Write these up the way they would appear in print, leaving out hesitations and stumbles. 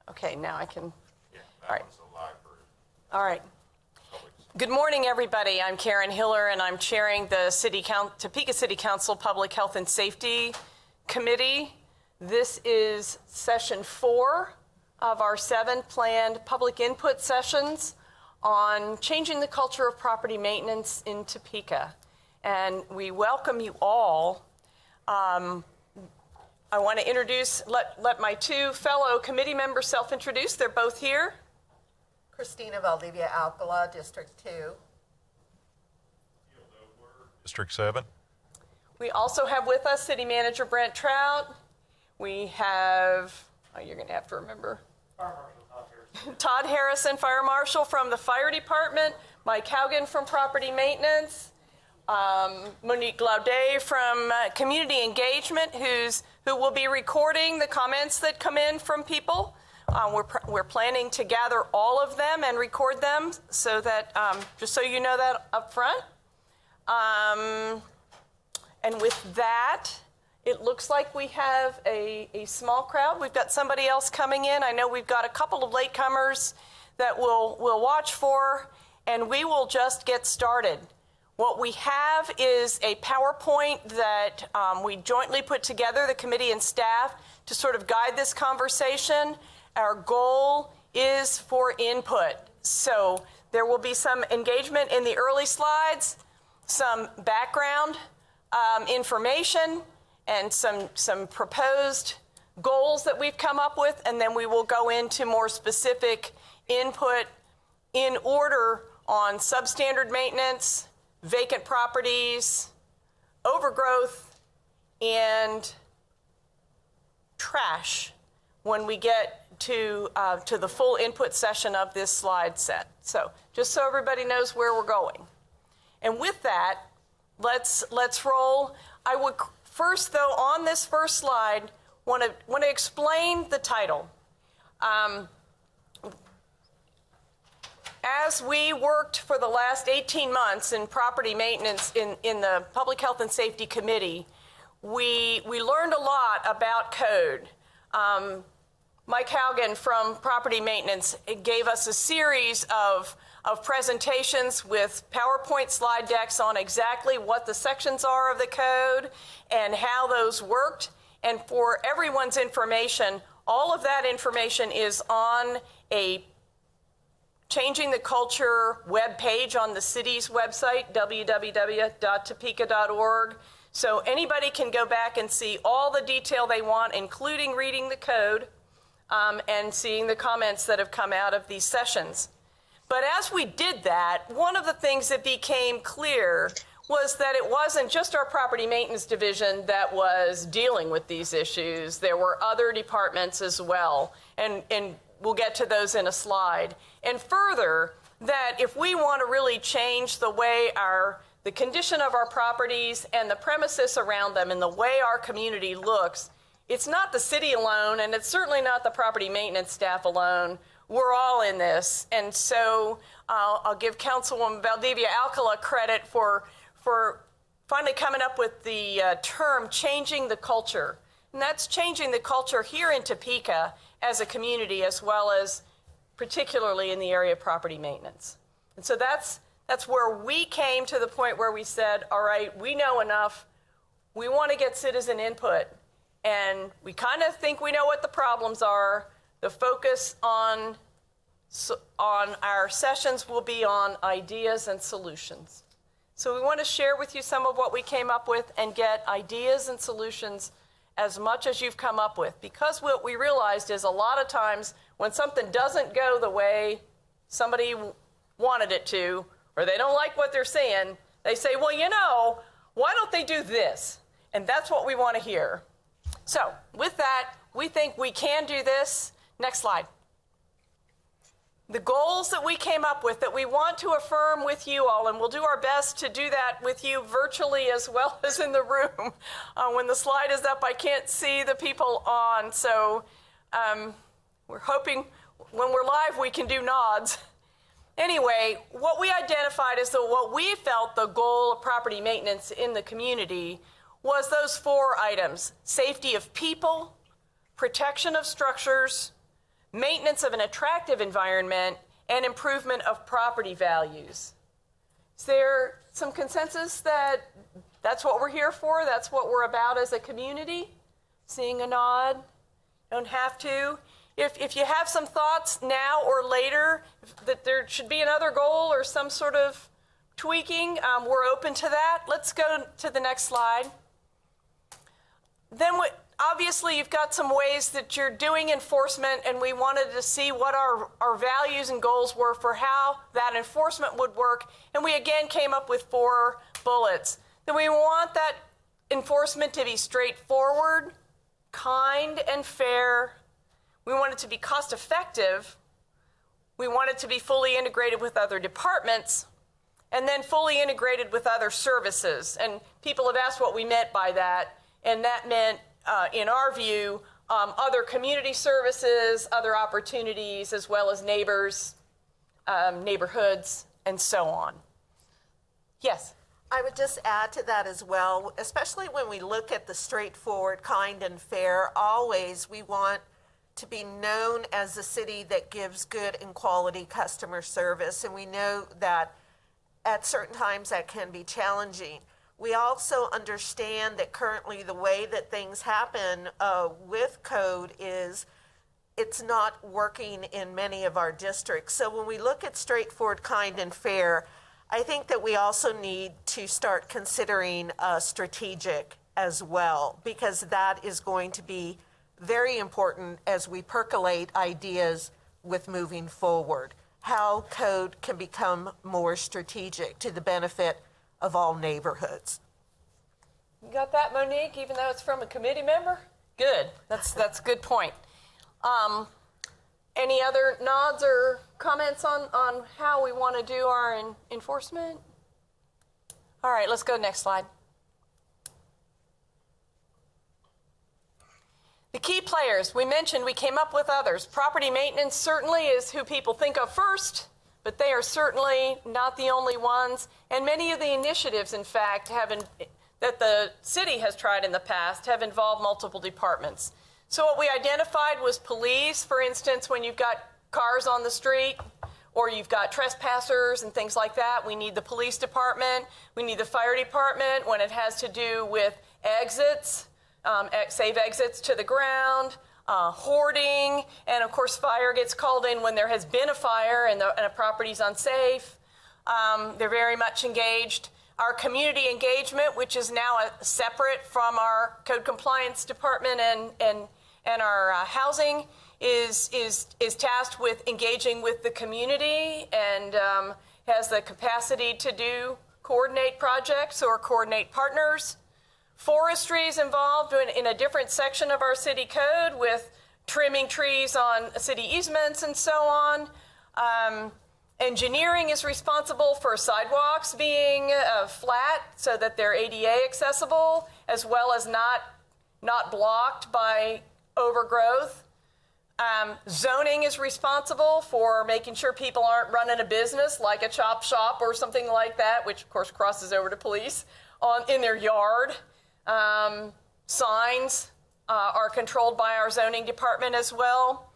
Okay, now I can. Yeah, All right. that one's a live version. All right. Good morning, everybody. I'm Karen Hiller, and I'm chairing the Topeka City Council Public Health and Safety Committee. This is session 4 of our 7 planned public input sessions on changing the culture of property maintenance in Topeka. And we welcome you all. I want to let my 2 fellow committee members self-introduce. They're both here. Christina Valdivia Alcala, District 2. District 7. We also have with us City Manager Brent Trout. We have, you're going to have to remember. Fire Marshal Todd Harrison. Todd Harrison, Fire Marshal from the Fire Department. Mike Haugen from Property Maintenance. Monique Glaudet from Community Engagement, who will be recording the comments that come in from people. We're planning to gather all of them and record them so that, just so you know that up front. And with that, it looks like we have a small crowd. We've got somebody else coming in. I know we've got a couple of latecomers that we'll watch for, and we will just get started. What we have is a PowerPoint that we jointly put together, the committee and staff, to sort of guide this conversation. Our goal is for input. So there will be some engagement in the early slides, some background information, and some proposed goals that we've come up with, and then we will go into more specific input in order on substandard maintenance, vacant properties, overgrowth, and trash when we get to the full input session of this slide set. So just so everybody knows where we're going. And with that, let's roll. I would first, though, on this first slide, want to explain the title. As we worked for the last 18 months in property maintenance in the Public Health and Safety Committee, we learned a lot about code. Mike Haugen from Property Maintenance gave us a series of presentations with PowerPoint slide decks on exactly what the sections are of the code and how those worked. And for everyone's information, all of that information is on a Changing the Culture web page on the city's website, www.topeka.org. So anybody can go back and see all the detail they want, including reading the code and seeing the comments that have come out of these sessions. But as we did that, one of the things that became clear was that it wasn't just our property maintenance division that was dealing with these issues. There were other departments as well, and we'll get to those in a slide. And further, that if we want to really change the way the condition of our properties and the premises around them and the way our community looks, it's not the city alone, and it's certainly not the property maintenance staff alone. We're all in this. And so I'll give Councilwoman Valdivia Alcala credit for finally coming up with the term changing the culture. And that's changing the culture here in Topeka as a community, as well as particularly in the area of property maintenance. And so that's where we came to the point where we said, all right, we know enough. We want to get citizen input. And we kind of think we know what the problems are. The focus on our sessions will be on ideas and solutions. So we want to share with you some of what we came up with and get ideas and solutions as much as you've come up with. Because what we realized is a lot of times when something doesn't go the way somebody wanted it to, or they don't like what they're saying, they say, well, you know, why don't they do this? And that's what we want to hear. So with that, we think we can do this. Next slide. The goals that we came up with that we want to affirm with you all, and we'll do our best to do that with you virtually as well as in the room. When the slide is up, I can't see the people on, so we're hoping when we're live we can do nods. Anyway, what we identified as what we felt the goal of property maintenance in the community was those 4 items: safety of people, protection of structures, maintenance of an attractive environment, and improvement of property values. Is there some consensus that that's what we're here for? That's what we're about as a community? Seeing a nod? Don't have to. If you have some thoughts now or later that there should be another goal or some sort of tweaking, we're open to that. Let's go to the next slide. Then obviously you've got some ways that you're doing enforcement, and we wanted to see what our values and goals were for how that enforcement would work. And we again came up with 4 bullets. Then we want that enforcement to be straightforward, kind, and fair. We want it to be cost effective. We want it to be fully integrated with other departments, and then fully integrated with other services. And people have asked what we meant by that, and that meant, in our view, other community services, other opportunities, as well as neighbors, neighborhoods, and so on. Yes? I would just add to that as well, especially when we look at the straightforward, kind, and fair, always we want to be known as a city that gives good and quality customer service, and we know that at certain times that can be challenging. We also understand that currently the way that things happen with code is it's not working in many of our districts. So when we look at straightforward, kind, and fair, I think that we also need to start considering strategic as well, because that is going to be very important as we percolate ideas with moving forward. How code can become more strategic to the benefit of all neighborhoods. You got that, Monique, even though it's from a committee member? Good. That's a good point. Any other nods or comments on how we want to do our enforcement? All right, let's go next slide. The key players, we mentioned we came up with others. Property maintenance certainly is who people think of first, but they are certainly not the only ones. And many of the initiatives, in fact, that the city has tried in the past have involved multiple departments. So what we identified was police, for instance, when you've got cars on the street or you've got trespassers and things like that, we need the police department. We need the fire department when it has to do with exits, safe exits to the ground, hoarding, and of course fire gets called in when there has been a fire and a property's unsafe. They're very much engaged. Our community engagement, which is now separate from our code compliance department and our housing, is tasked with engaging with the community and has the capacity to coordinate projects or coordinate partners. Forestry is involved in a different section of our city code with trimming trees on city easements and so on. Engineering is responsible for sidewalks being flat so that they're ADA accessible, as well as not blocked by overgrowth. Zoning is responsible for making sure people aren't running a business like a chop shop or something like that, which of course crosses over to police, in their yard. Signs are controlled by our zoning department as well.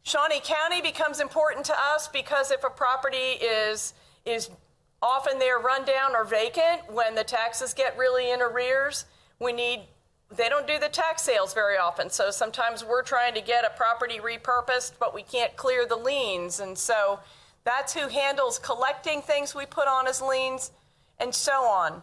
Shawnee County becomes important to us because if a property is often they're run down or vacant when the taxes get really in arrears, they don't do the tax sales very often. So sometimes we're trying to get a property repurposed, but we can't clear the liens. And so that's who handles collecting things we put on as liens and so on.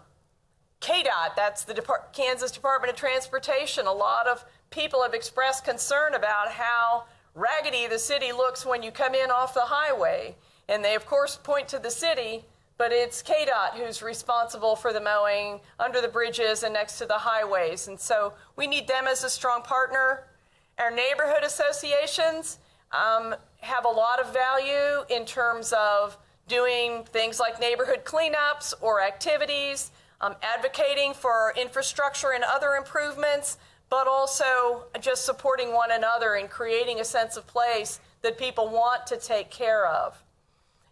KDOT, that's the Kansas Department of Transportation. A lot of people have expressed concern about how raggedy the city looks when you come in off the highway. And they, of course, point to the city, but it's KDOT who's responsible for the mowing under the bridges and next to the highways. And so we need them as a strong partner. Our neighborhood associations have a lot of value in terms of doing things like neighborhood cleanups or activities, advocating for infrastructure and other improvements, but also just supporting one another and creating a sense of place that people want to take care of.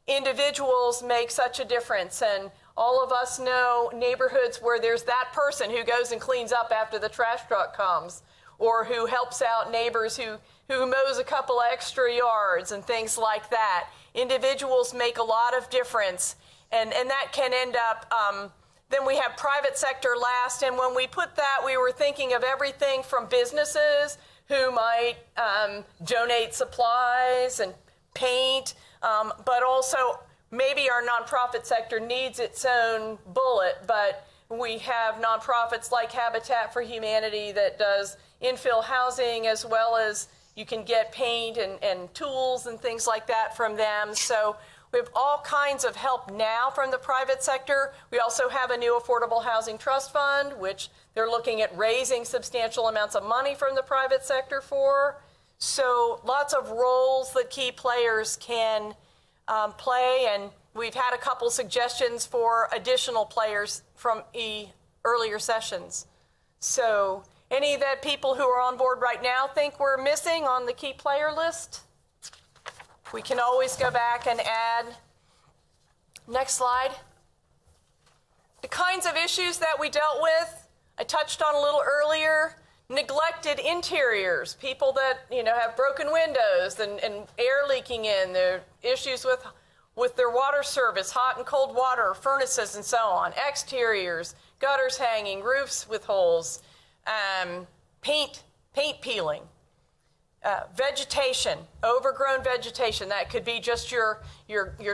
Individuals make such a difference, and all of us know neighborhoods where there's that person who goes and cleans up after the trash truck comes, or who helps out neighbors who mows a couple extra yards and things like that. Individuals make a lot of difference, and that can end up, then we have private sector last, and when we put that, we were thinking of everything from businesses who might donate supplies and paint, but also maybe our nonprofit sector needs its own bullet, but we have nonprofits like Habitat for Humanity that does infill housing, as well as you can get paint and tools and things like that from them. So we have all kinds of help now from the private sector. We also have a new Affordable Housing Trust Fund, which they're looking at raising substantial amounts of money from the private sector for. So lots of roles that key players can play, and we've had a couple suggestions for additional players from earlier sessions. So any that people who are on board right now think we're missing on the key player list? We can always go back and add. Next slide. The kinds of issues that we dealt with, I touched on a little earlier. Neglected interiors, people that have broken windows and air leaking in, the issues with their water service, hot and cold water, furnaces and so on. Exteriors, gutters hanging, roofs with holes, paint peeling. Vegetation, overgrown vegetation. That could be just your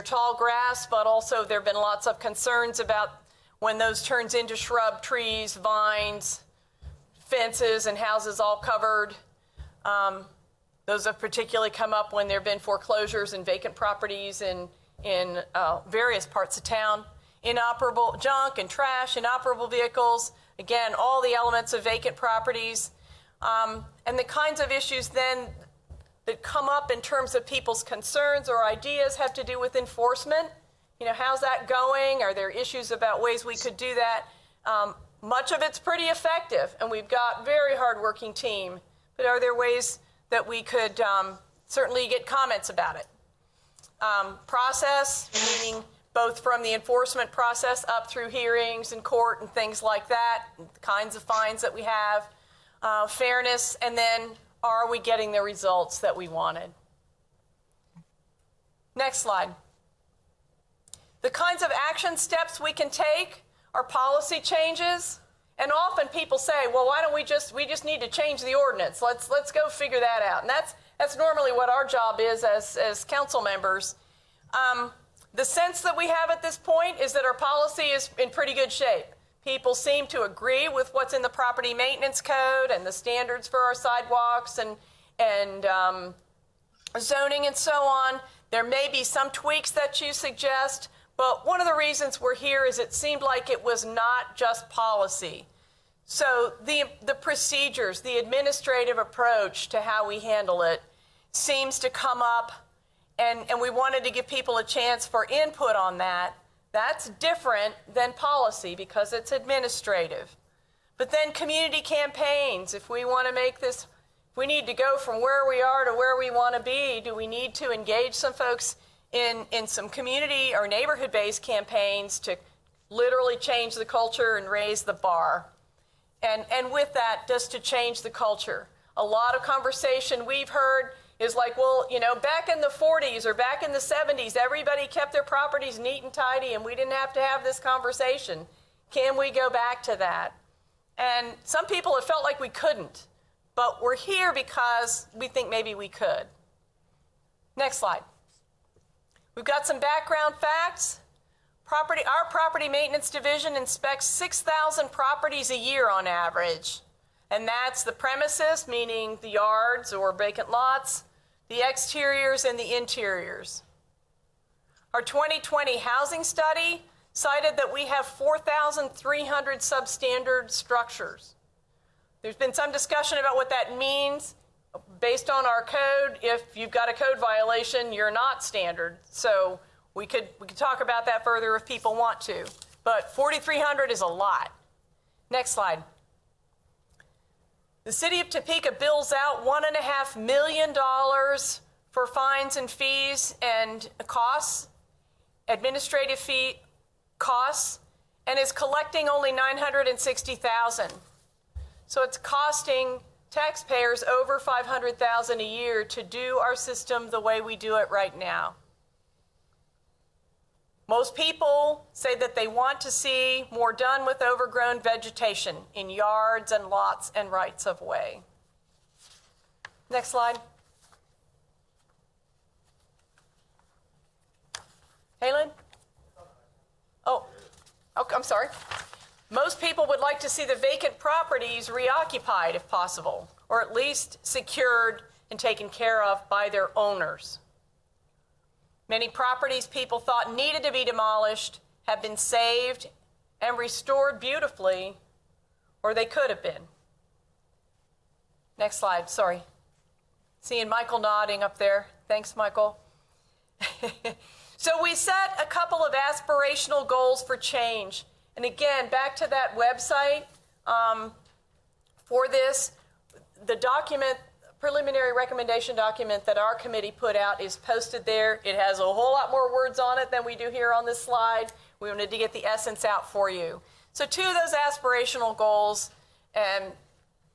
tall grass, but also there have been lots of concerns about when those turns into shrub, trees, vines, fences, and houses all covered. Those have particularly come up when there have been foreclosures and vacant properties in various parts of town. Inoperable junk and trash, inoperable vehicles. Again, all the elements of vacant properties. And the kinds of issues then that come up in terms of people's concerns or ideas have to do with enforcement. How's that going? Are there issues about ways we could do that? Much of it's pretty effective, and we've got a very hardworking team. But are there ways that we could certainly get comments about it? Process, meaning both from the enforcement process up through hearings and court and things like that, the kinds of fines that we have. Fairness, and then are we getting the results that we wanted? Next slide. The kinds of action steps we can take are policy changes, and often people say, well, why don't we just need to change the ordinance. Let's go figure that out. And that's normally what our job is as council members. The sense that we have at this point is that our policy is in pretty good shape. People seem to agree with what's in the property maintenance code and the standards for our sidewalks and zoning and so on. There may be some tweaks that you suggest, but one of the reasons we're here is it seemed like it was not just policy. So the procedures, the administrative approach to how we handle it seems to come up, and we wanted to give people a chance for input on that. That's different than policy because it's administrative. But then community campaigns, if we want to make this, if we need to go from where we are to where we want to be, do we need to engage some folks in some community or neighborhood-based campaigns to literally change the culture and raise the bar? And with that, just to change the culture. A lot of conversation we've heard is like, well, back in the 40s or back in the 70s, everybody kept their properties neat and tidy and we didn't have to have this conversation. Can we go back to that? And some people have felt like we couldn't, but we're here because we think maybe we could. Next slide. We've got some background facts. Our property maintenance division inspects 6,000 properties a year on average. And that's the premises, meaning the yards or vacant lots, the exteriors and the interiors. Our 2020 housing study cited that we have 4,300 substandard structures. There's been some discussion about what that means. Based on our code, if you've got a code violation, you're not standard. So we could talk about that further if people want to. But 4,300 is a lot. Next slide. The city of Topeka bills out $1.5 million for fines and fees and costs, administrative fee costs, and is collecting only $960,000. So it's costing taxpayers over $500,000 a year to do our system the way we do it right now. Most people say that they want to see more done with overgrown vegetation in yards and lots and rights of way. Next slide. Halen? Oh, I'm sorry. Most people would like to see the vacant properties reoccupied if possible, or at least secured and taken care of by their owners. Many properties people thought needed to be demolished have been saved and restored beautifully, or they could have been. Next slide, sorry. Seeing Michael nodding up there. Thanks, Michael. So we set a couple of aspirational goals for change. And again, back to that website for this, the document, preliminary recommendation document that our committee put out is posted there. It has a whole lot more words on it than we do here on this slide. We wanted to get the essence out for you. So two of those aspirational goals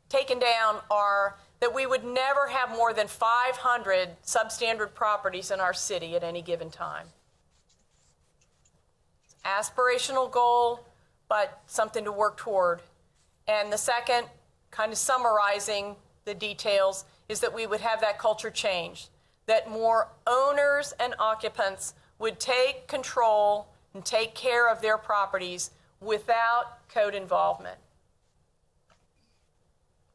taken down are that we would never have more than 500 substandard properties in our city at any given time. Aspirational goal, but something to work toward. And the second, kind of summarizing the details, is that we would have that culture change, that more owners and occupants would take control and take care of their properties without code involvement.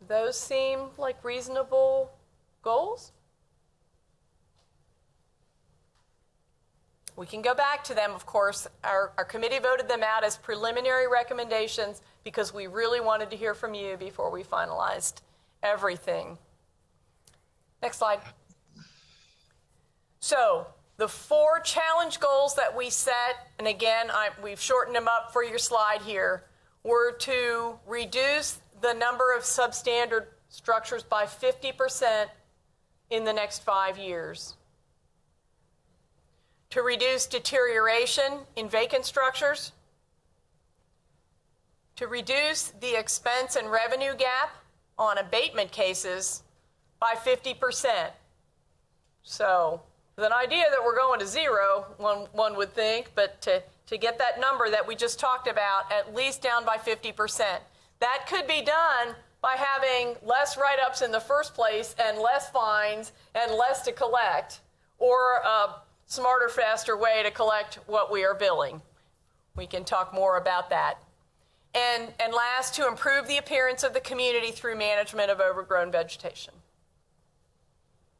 Those seem like reasonable goals? We can go back to them, of course. Our committee voted them out as preliminary recommendations because we really wanted to hear from you before we finalized everything. Next slide. So the 4 challenge goals that we set, and again, we've shortened them up for your slide here, were to reduce the number of substandard structures by 50% in the next 5 years. To reduce deterioration in vacant structures, to reduce the expense and revenue gap on abatement cases by 50%. So, with an idea that we're going to zero, one would think, but to get that number that we just talked about at least down by 50%. That could be done by having less write-ups in the first place and less fines and less to collect, or a smarter, faster way to collect what we are billing. We can talk more about that. And last, to improve the appearance of the community through management of overgrown vegetation.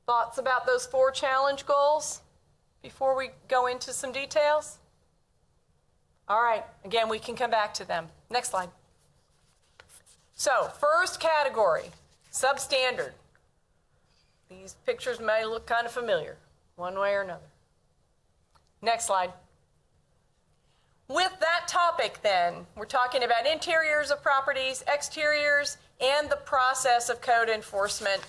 Thoughts about those 4 challenge goals before we go into some details? All right, again, we can come back to them. Next slide. So, first category, substandard. These pictures may look kind of familiar, one way or another. Next slide. With that topic then, we're talking about interiors of properties, exteriors, and the process of code enforcement.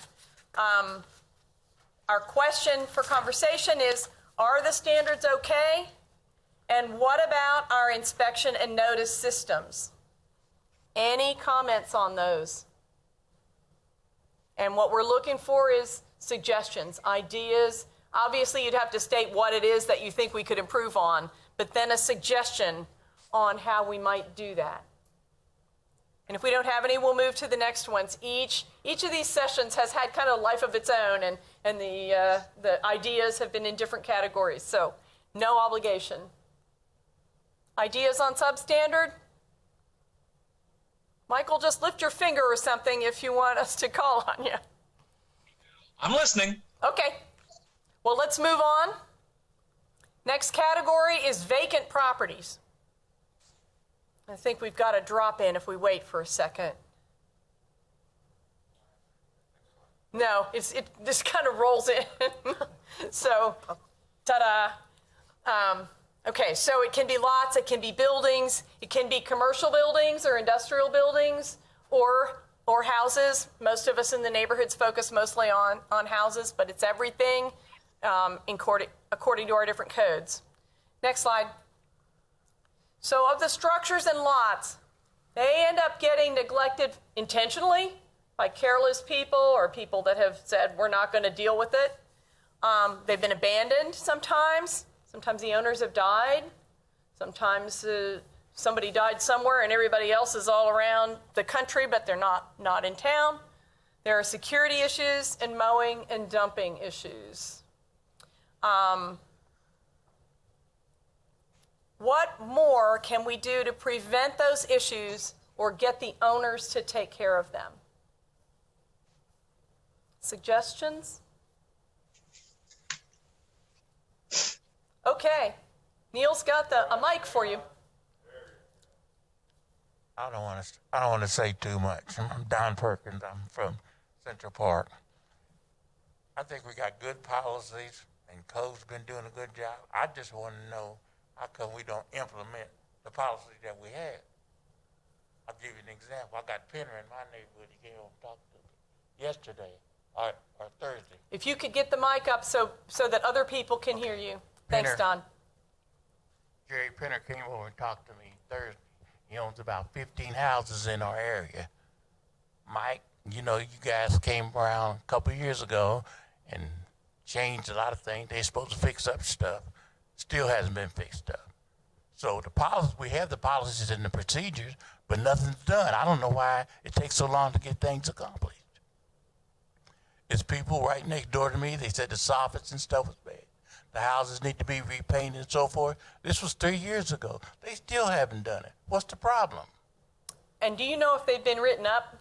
Our question for conversation is, are the standards okay? And what about our inspection and notice systems? Any comments on those? And what we're looking for is suggestions, ideas. Obviously, you'd have to state what it is that you think we could improve on, but then a suggestion on how we might do that. And if we don't have any, we'll move to the next ones. Each of these sessions has had kind of a life of its own, and the ideas have been in different categories, so no obligation. Ideas on substandard? Michael, just lift your finger or something if you want us to call on you. I'm listening. Okay. Well, let's move on. Next category is vacant properties. I think we've got a drop in if we wait for a second. No, it just kind of rolls in. So, ta-da. Okay, so it can be lots, it can be buildings, it can be commercial buildings or industrial buildings or houses. Most of us in the neighborhoods focus mostly on houses, but it's everything according to our different codes. Next slide. So of the structures and lots, they end up getting neglected intentionally by careless people or people that have said, we're not going to deal with it. They've been abandoned sometimes. Sometimes the owners have died. Sometimes somebody died somewhere and everybody else is all around the country, but they're not in town. There are security issues and mowing and dumping issues. What more can we do to prevent those issues or get the owners to take care of them? Suggestions? Okay. Neil's got a mic for you. I don't want to say too much. I'm Don Perkins. I'm from Central Park. I think we got good policies, and Code's been doing a good job. I just want to know how come we don't implement the policies that we have. I'll give you an example. I got Penner in my neighborhood. He came over and talked to me yesterday or Thursday. If you could get the mic up so that other people can hear you. Thanks, Penner. Don. Jerry Penner came over and talked to me Thursday. He owns about 15 houses in our area. Mike, you know, you guys came around a couple of years ago and changed a lot of things. They're supposed to fix up stuff. Still hasn't been fixed up. So the policies, we have the policies and the procedures, but nothing's done. I don't know why it takes so long to get things accomplished. It's people right next door to me. They said the soffits and stuff was bad. The houses need to be repainted and so forth. This was 3 years ago. They still haven't done it. What's the problem? And do you know if they've been written up?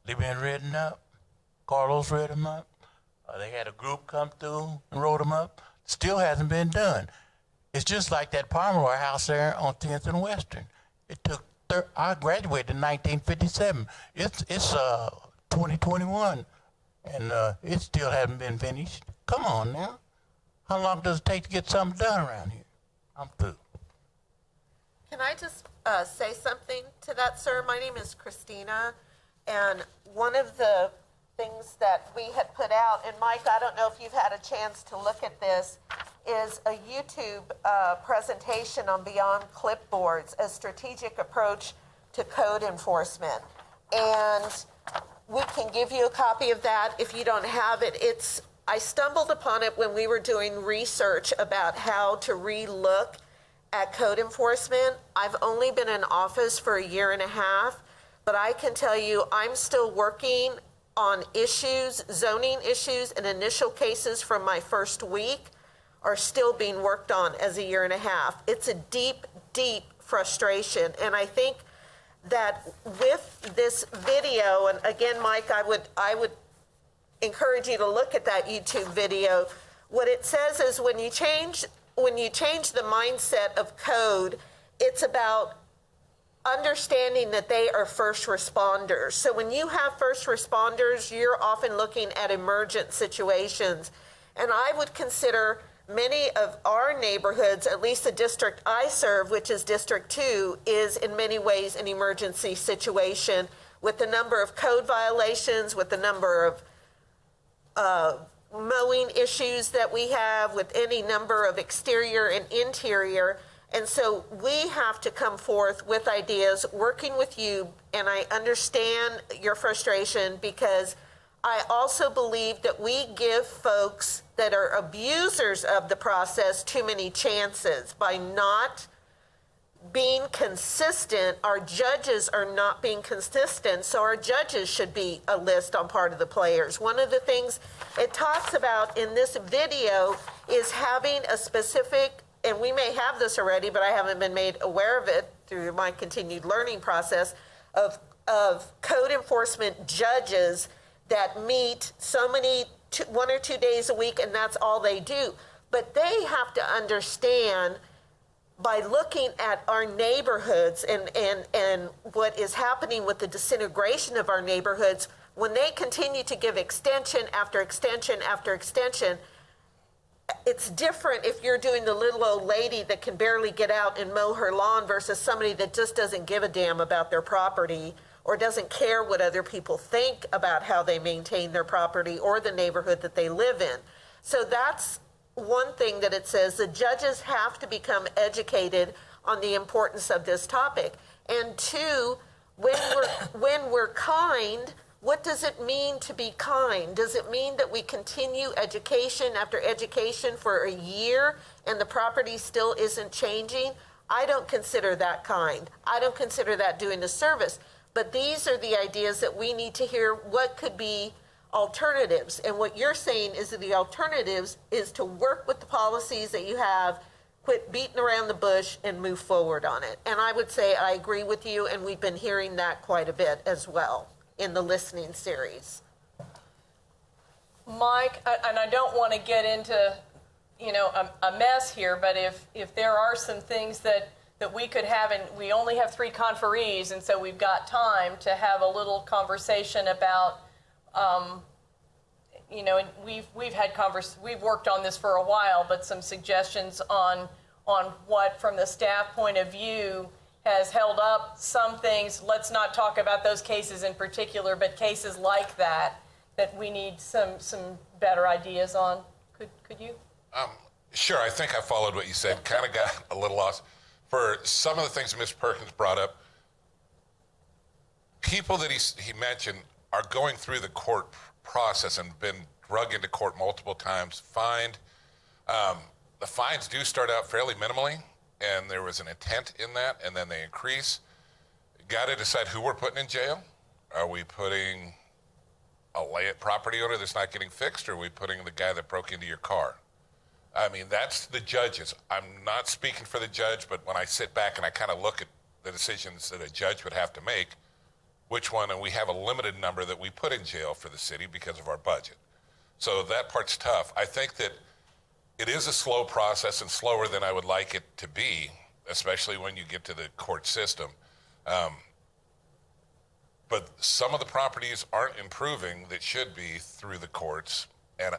They've been written up. Carlos read them up. They had a group come through and wrote them up. Still hasn't been done. It's just like that Pomeroy house there on 10th and Western. It took, I graduated in 1957. It's 2021, and it still hasn't been finished. Come on now. How long does it take to get something done around here? I'm through. Can I just say something to that, sir? My name is Christina, and one of the things that we had put out, and Mike, I don't know if you've had a chance to look at this, is a YouTube presentation on Beyond Clipboards, a strategic approach to code enforcement. And we can give you a copy of that if you don't have it. I stumbled upon it when we were doing research about how to re-look at code enforcement. I've only been in office for a year and a half, but I can tell you I'm still working on issues, zoning issues, and initial cases from my first week are still being worked on as a year and a half. It's a deep, deep frustration. And I think that with this video, and again, Mike, I would encourage you to look at that YouTube video. What it says is when you change the mindset of code, it's about understanding that they are first responders. So when you have first responders, you're often looking at emergent situations. And I would consider many of our neighborhoods, at least the district I serve, which is District 2, is in many ways an emergency situation with the number of code violations, with the number of mowing issues that we have, with any number of exterior and interior. And so we have to come forth with ideas, working with you, and I understand your frustration because I also believe that we give folks that are abusers of the process too many chances by not being consistent. Our judges are not being consistent, so our judges should be a list on part of the players. One of the things it talks about in this video is having a specific, and we may have this already, but I haven't been made aware of it through my continued learning process, of code enforcement judges that meet so many, 1 or 2 days a week, and that's all they do. But they have to understand, by looking at our neighborhoods and what is happening with the disintegration of our neighborhoods, when they continue to give extension after extension after extension, it's different if you're doing the little old lady that can barely get out and mow her lawn versus somebody that just doesn't give a damn about their property or doesn't care what other people think about how they maintain their property or the neighborhood that they live in. So that's one thing that it says. The judges have to become educated on the importance of this topic. And two, when we're kind, what does it mean to be kind? Does it mean that we continue education after education for a year and the property still isn't changing? I don't consider that kind. I don't consider that doing a service. But these are the ideas that we need to hear what could be alternatives. And what you're saying is that the alternatives is to work with the policies that you have, quit beating around the bush, and move forward on it. And I would say I agree with you, and we've been hearing that quite a bit as well in the listening series. Mike, and I don't want to get into, a mess here, but if there are some things that we could have, and we only have 3 conferees, and so we've got time to have a little conversation about, and we've worked on this for a while, but some suggestions on what, from the staff point of view, has held up some things. Let's not talk about those cases in particular, but cases like that we need some better ideas on. Could you? Sure, I think I followed what you said. Kind of got a little lost. For some of the things Ms. Perkins brought up, people that he mentioned are going through the court process and been drug into court multiple times, fined. The fines do start out fairly minimally, and there was an intent in that, and then they increase. Got to decide who we're putting in jail. Are we putting a property owner that's not getting fixed, or are we putting the guy that broke into your car? I mean, that's the judges. I'm not speaking for the judge, but when I sit back and I kind of look at the decisions that a judge would have to make, which one, and we have a limited number that we put in jail for the city because of our budget. So that part's tough. I think that it is a slow process and slower than I would like it to be, especially when you get to the court system. But some of the properties aren't improving that should be through the courts, and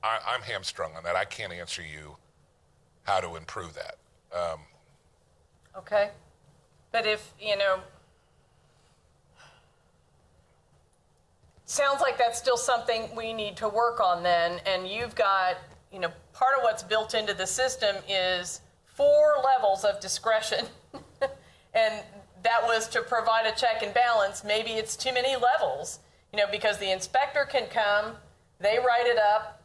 I'm hamstrung on that. I can't answer you how to improve that. Okay. But if, sounds like that's still something we need to work on then, and you've got, part of what's built into the system is 4 levels of discretion, and that was to provide a check and balance. Maybe it's too many levels, because the inspector can come, they write it up.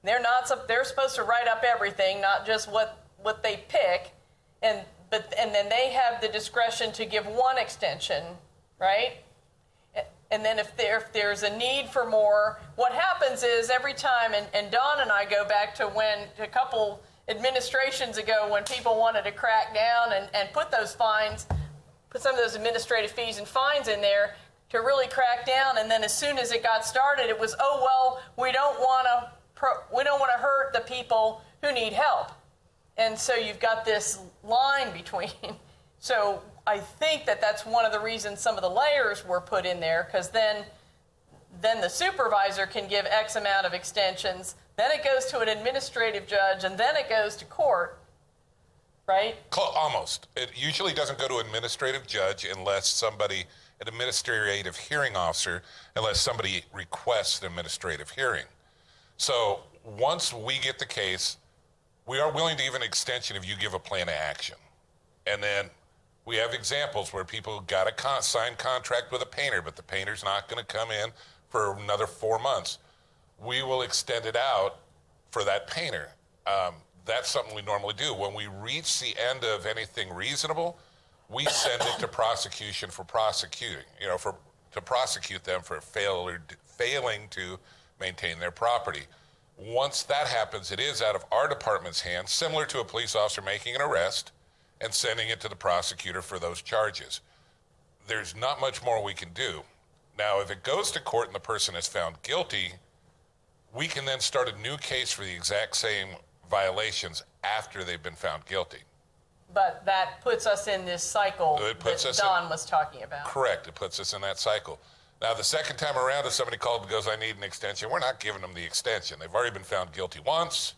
They're supposed to write up everything, not just what they pick, and then they have the discretion to give 1 extension, right? And then if there's a need for more, what happens is every time, and Don and I go back to when a couple administrations ago when people wanted to crack down and put those fines, put some of those administrative fees and fines in there to really crack down, and then as soon as it got started, it was, we don't want to hurt the people who need help. And so you've got this line between. So I think that's one of the reasons some of the layers were put in there, because then the supervisor can give X amount of extensions, then it goes to an administrative judge, and then it goes to court, right? Almost. It usually doesn't go to an administrative judge unless an administrative hearing officer, unless somebody requests an administrative hearing. So once we get the case, we are willing to give an extension if you give a plan of action. And then we have examples where people got a signed contract with a painter, but the painter's not going to come in for another 4 months. We will extend it out for that painter. That's something we normally do. When we reach the end of anything reasonable, we send it to prosecution for prosecuting, to prosecute them for failing to maintain their property. Once that happens, it is out of our department's hands, similar to a police officer making an arrest and sending it to the prosecutor for those charges. There's not much more we can do. Now, if it goes to court and the person is found guilty, we can then start a new case for the exact same violations after they've been found guilty. But that puts us in this cycle that Don was talking about. Correct. It puts us in that cycle. Now, the second time around, if somebody called and goes, I need an extension, we're not giving them the extension. They've already been found guilty once.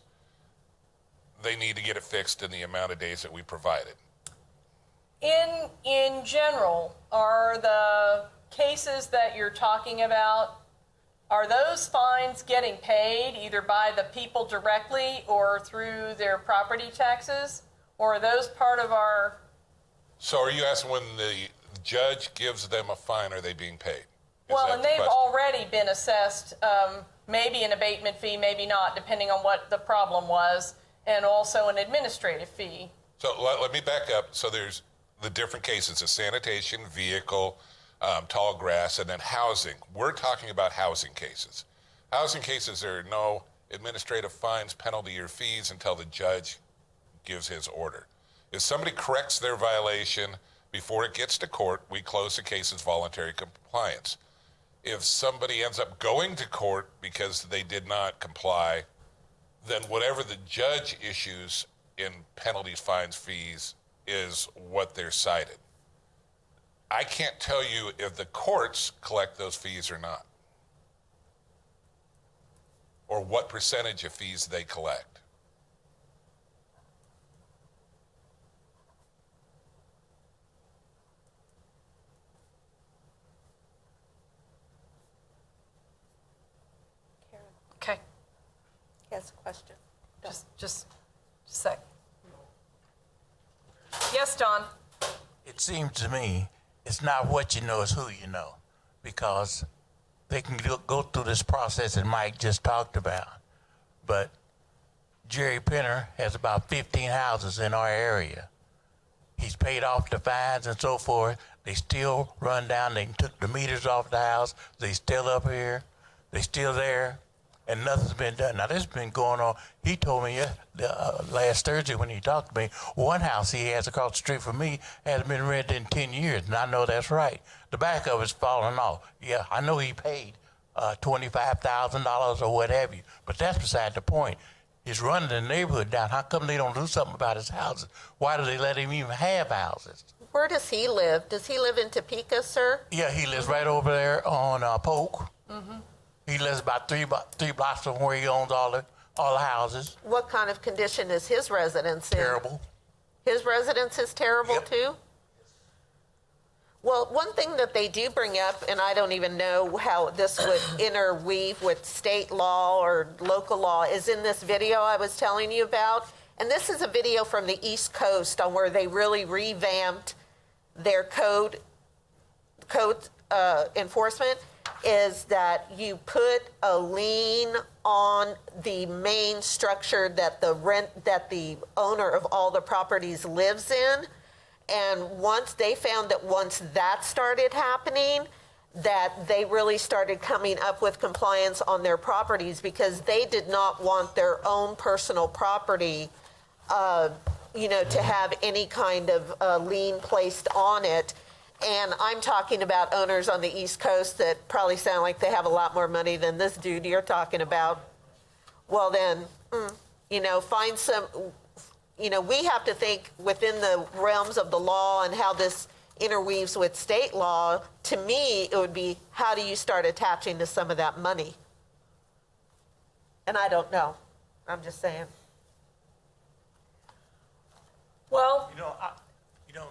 They need to get it fixed in the amount of days that we provided. In general, are the cases that you're talking about, are those fines getting paid either by the people directly or through their property taxes? Or are those part of our... So are you asking when the judge gives them a fine, are they being paid? Well, that and the they've question? already been assessed, maybe an abatement fee, maybe not, depending on what the problem was, and also an administrative fee. So let me back up. So there's the different cases of sanitation, vehicle, tall grass, and then housing. We're talking about housing cases. Housing cases, there are no administrative fines, penalty, or fees until the judge gives his order. If somebody corrects their violation before it gets to court, we close the case as voluntary compliance. If somebody ends up going to court because they did not comply, then whatever the judge issues in penalties, fines, fees is what they're cited. I can't tell you if the courts collect those fees or not, or what percentage of fees they collect. Okay, Yes, question. just a sec. Yes, Don? It seems to me it's not what you know, it's who you know. Because they can go through this process that Mike just talked about. But Jerry Penner has about 15 houses in our area. He's paid off the fines and so forth. They still run down. They took the meters off the house. They still up here. They still there. And nothing's been done. Now, this has been going on. He told me last Thursday when he talked to me, one house he has across the street from me hasn't been rented in 10 years, and I know that's right. The back of it's falling off. Yeah, I know he paid $25,000 or what have you, but that's beside the point. He's running the neighborhood down. How come they don't do something about his houses? Why do they let him even have houses? Where does he live? Does he live in Topeka, sir? Yeah, he lives right over there on Polk. Mm-hmm. He lives about three blocks from where he owns all the houses. What kind of condition is his residence in? Terrible. His residence is terrible, Yep. too? Well, one thing that they do bring up, and I don't even know how this would interweave with state law or local law, is in this video I was telling you about. And this is a video from the East Coast on where they really revamped their code enforcement, is that you put a lien on the main structure that the owner of all the properties lives in. And once that started happening, that they really started coming up with compliance on their properties, because they did not want their own personal property, to have any kind of lien placed on it. And I'm talking about owners on the East Coast that probably sound like they have a lot more money than this dude you're talking about. Well, then, find some, we have to think within the realms of the law and how this interweaves with state law. To me, it would be, how do you start attaching to some of that money? And I don't know. I'm just saying. Well,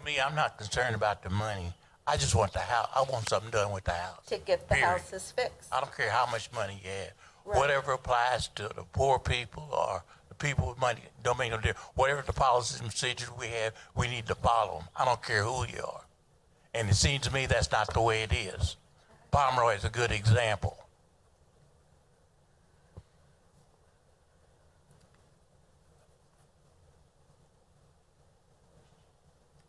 Me, I'm not concerned about the money. I just want the house. I want something done with the house. To get the Period. houses fixed. I don't care how much money you have. Right. Whatever applies to the poor people or the people with money, don't make no difference. Whatever the policies and procedures we have, we need to follow them. I don't care who you are. And it seems to me that's not the way it is. Pomeroy is a good example.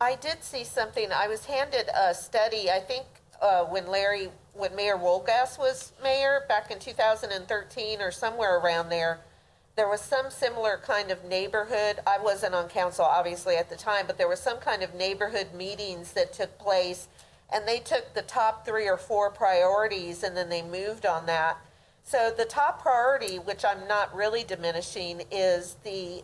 I did see something. I was handed a study, I think, when Mayor Wolgass was mayor back in 2013 or somewhere around there. There was some similar kind of neighborhood. I wasn't on council, obviously, at the time, but there was some kind of neighborhood meetings that took place, and they took the top 3 or 4 priorities, and then they moved on that. So the top priority, which I'm not really diminishing, is the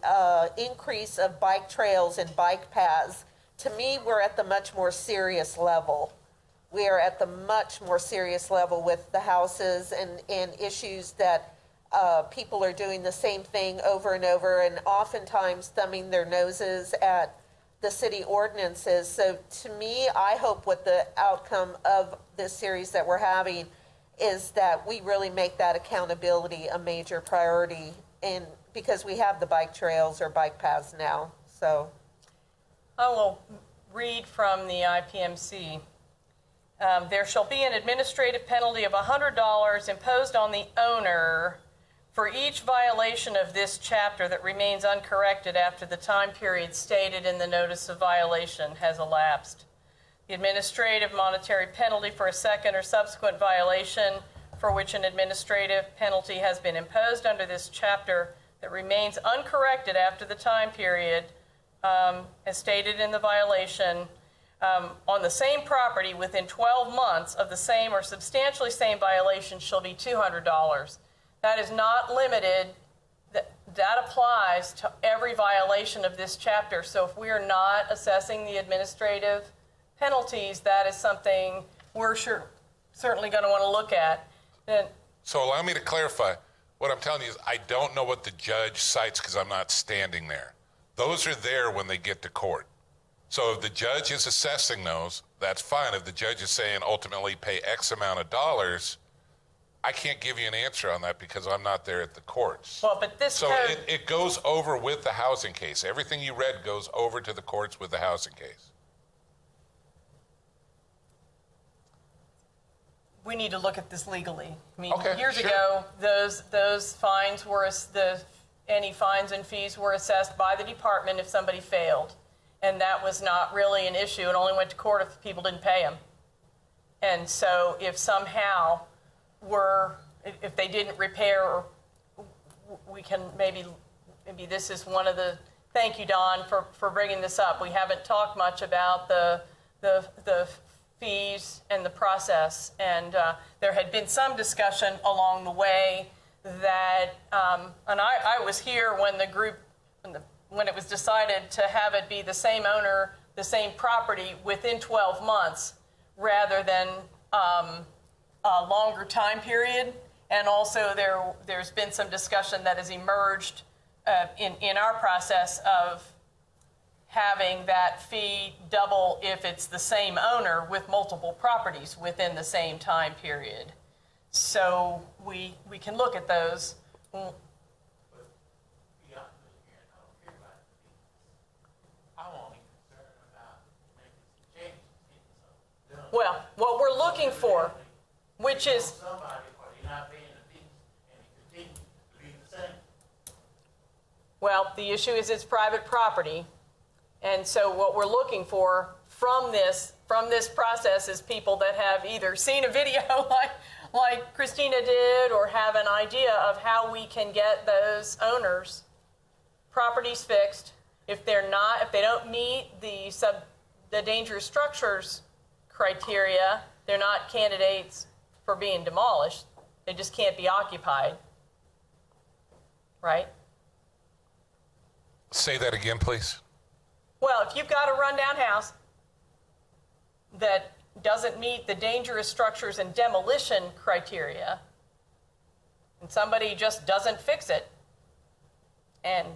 increase of bike trails and bike paths. To me, we're at the much more serious level. We are at the much more serious level with the houses and issues that people are doing the same thing over and over, and oftentimes thumbing their noses at the city ordinances. So to me, I hope what the outcome of this series that we're having is that we really make that accountability a major priority, and because we have the bike trails or bike paths now. So I will read from the IPMC. There shall be an administrative penalty of $100 imposed on the owner for each violation of this chapter that remains uncorrected after the time period stated in the notice of violation has elapsed. The administrative monetary penalty for a second or subsequent violation for which an administrative penalty has been imposed under this chapter that remains uncorrected after the time period as stated in the violation on the same property within 12 months of the same or substantially same violation shall be $200. That is not limited. That applies to every violation of this chapter. So if we are not assessing the administrative penalties, that is something we're certainly going to want to look at. Then, So allow me to clarify. What I'm telling you is I don't know what the judge cites because I'm not standing there. Those are there when they get to court. So if the judge is assessing those, that's fine. If the judge is saying ultimately pay X amount of dollars, I can't give you an answer on that because I'm not there at the courts. well, but this So code, it goes over with the housing case. Everything you read goes over to the courts with the housing case. we need to look at this legally. I mean, Okay, years sure. ago, those fines were, any fines and fees were assessed by the department if somebody failed. And that was not really an issue. It only went to court if people didn't pay them. And so if somehow if they didn't repair, we can maybe this is one of the, thank you, Don, for bringing this up. We haven't talked much about the fees and the process. And there had been some discussion along the way that, and I was here when the group, when it was decided to have it be the same owner, the same property within 12 months rather than a longer time period. And also there's been some discussion that has emerged in our process of having that fee double if it's the same owner with multiple properties within the same time period. So we can look at those. Well, what we're looking for, which is, Somebody, or they're not paying the fees, and it continues to be the same. well, the issue is it's private property. And so what we're looking for from this process is people that have either seen a video like Christina did or have an idea of how we can get those owners' properties fixed. If they don't meet the dangerous structures criteria, they're not candidates for being demolished. They just can't be occupied, right? Say that again, please. Well, if you've got a rundown house that doesn't meet the dangerous structures and demolition criteria, and somebody just doesn't fix it, and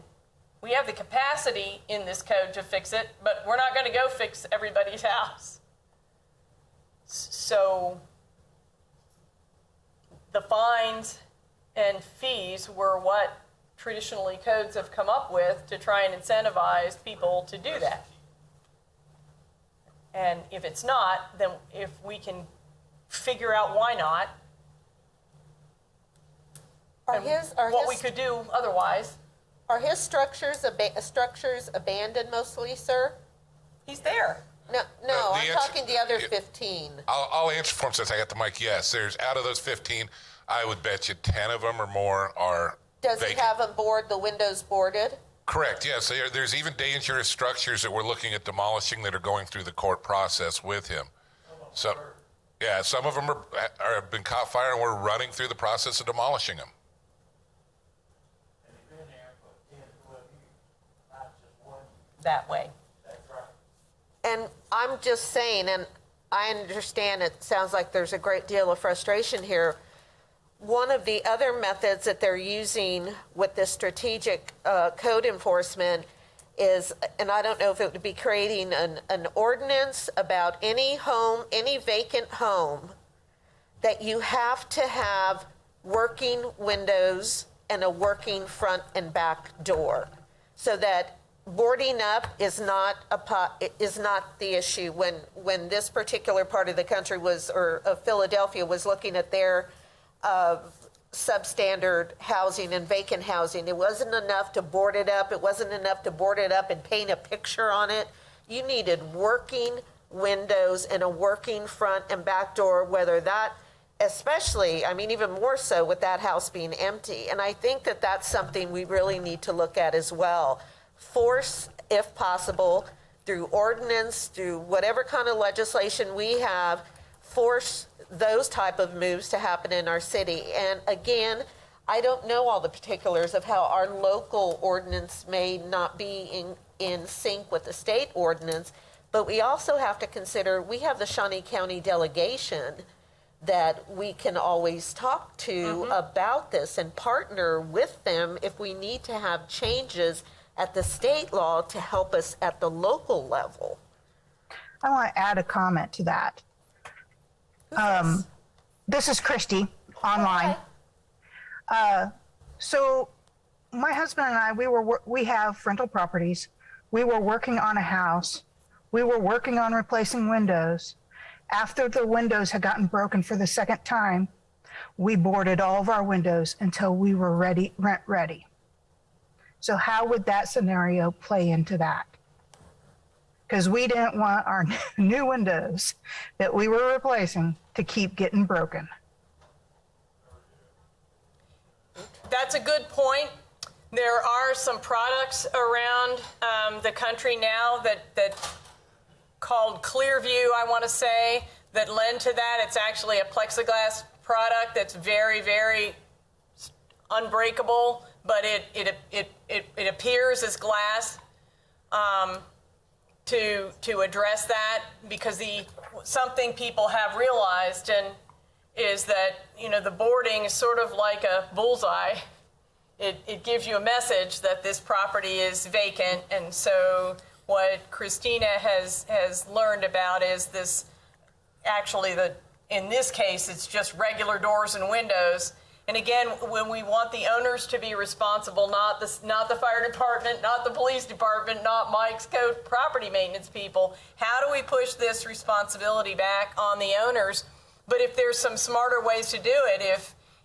we have the capacity in this code to fix it, but we're not going to go fix everybody's house. So the fines and fees were what traditionally codes have come up with to try and incentivize people to do that. And if it's not, then if we can figure out why not, what we could do otherwise. Are his structures abandoned mostly, sir? He's there. No, the I'm answer- talking the other 15. I'll answer for him since I got the mic. Yes, there's out of those 15, I would bet you 10 of them or more are Does vacant. he have them the windows boarded? Correct, yes. There's even dangerous structures that we're looking at demolishing that are going through the court process with him. So, yeah, some of them have been caught fire and we're running through the process of demolishing them. And they've been there for 10, 12 years, not just one. That way. That's right. And I'm just saying, and I understand it sounds like there's a great deal of frustration here. One of the other methods that they're using with this strategic code enforcement is, and I don't know if it would be creating an ordinance about any vacant home, that you have to have working windows and a working front and back door, so that boarding up is not the issue. When this particular part of the country of Philadelphia was looking at their substandard housing and vacant housing, it wasn't enough to board it up. It wasn't enough to board it up and paint a picture on it. You needed working windows and a working front and back door, whether that, especially, I mean, even more so with that house being empty. And I think that that's something we really need to look at as well. Force, if possible, through ordinance, through whatever kind of legislation we have, force those type of moves to happen in our city. And again, I don't know all the particulars of how our local ordinance may not be in sync with the state ordinance, but we also have to consider we have the Shawnee County delegation that we can always talk to about this and partner with them if we need to have changes at the state law to help us at the local level. I want to add a comment to that. This is Christy online. So my husband and I, we have rental properties. We were working on a house. We were working on replacing windows. After the windows had gotten broken for the second time, we boarded all of our windows until we were ready, rent ready. So how would that scenario play into that? Because we didn't want our new windows that we were replacing to keep getting broken. That's a good point. There are some products around the country now that called Clearview, I want to say, that lend to that. It's actually a plexiglass product that's very, very unbreakable, but it appears as glass to address that, because something people have realized is that, you know, the boarding is sort of like a bullseye. It gives you a message that this property is vacant, and so what Christina has learned about is this, actually, in this case, it's just regular doors and windows. And again, when we want the owners to be responsible, not the fire department, not the police department, not Mike's code property maintenance people, how do we push this responsibility back on the owners? But if there's some smarter ways to do it,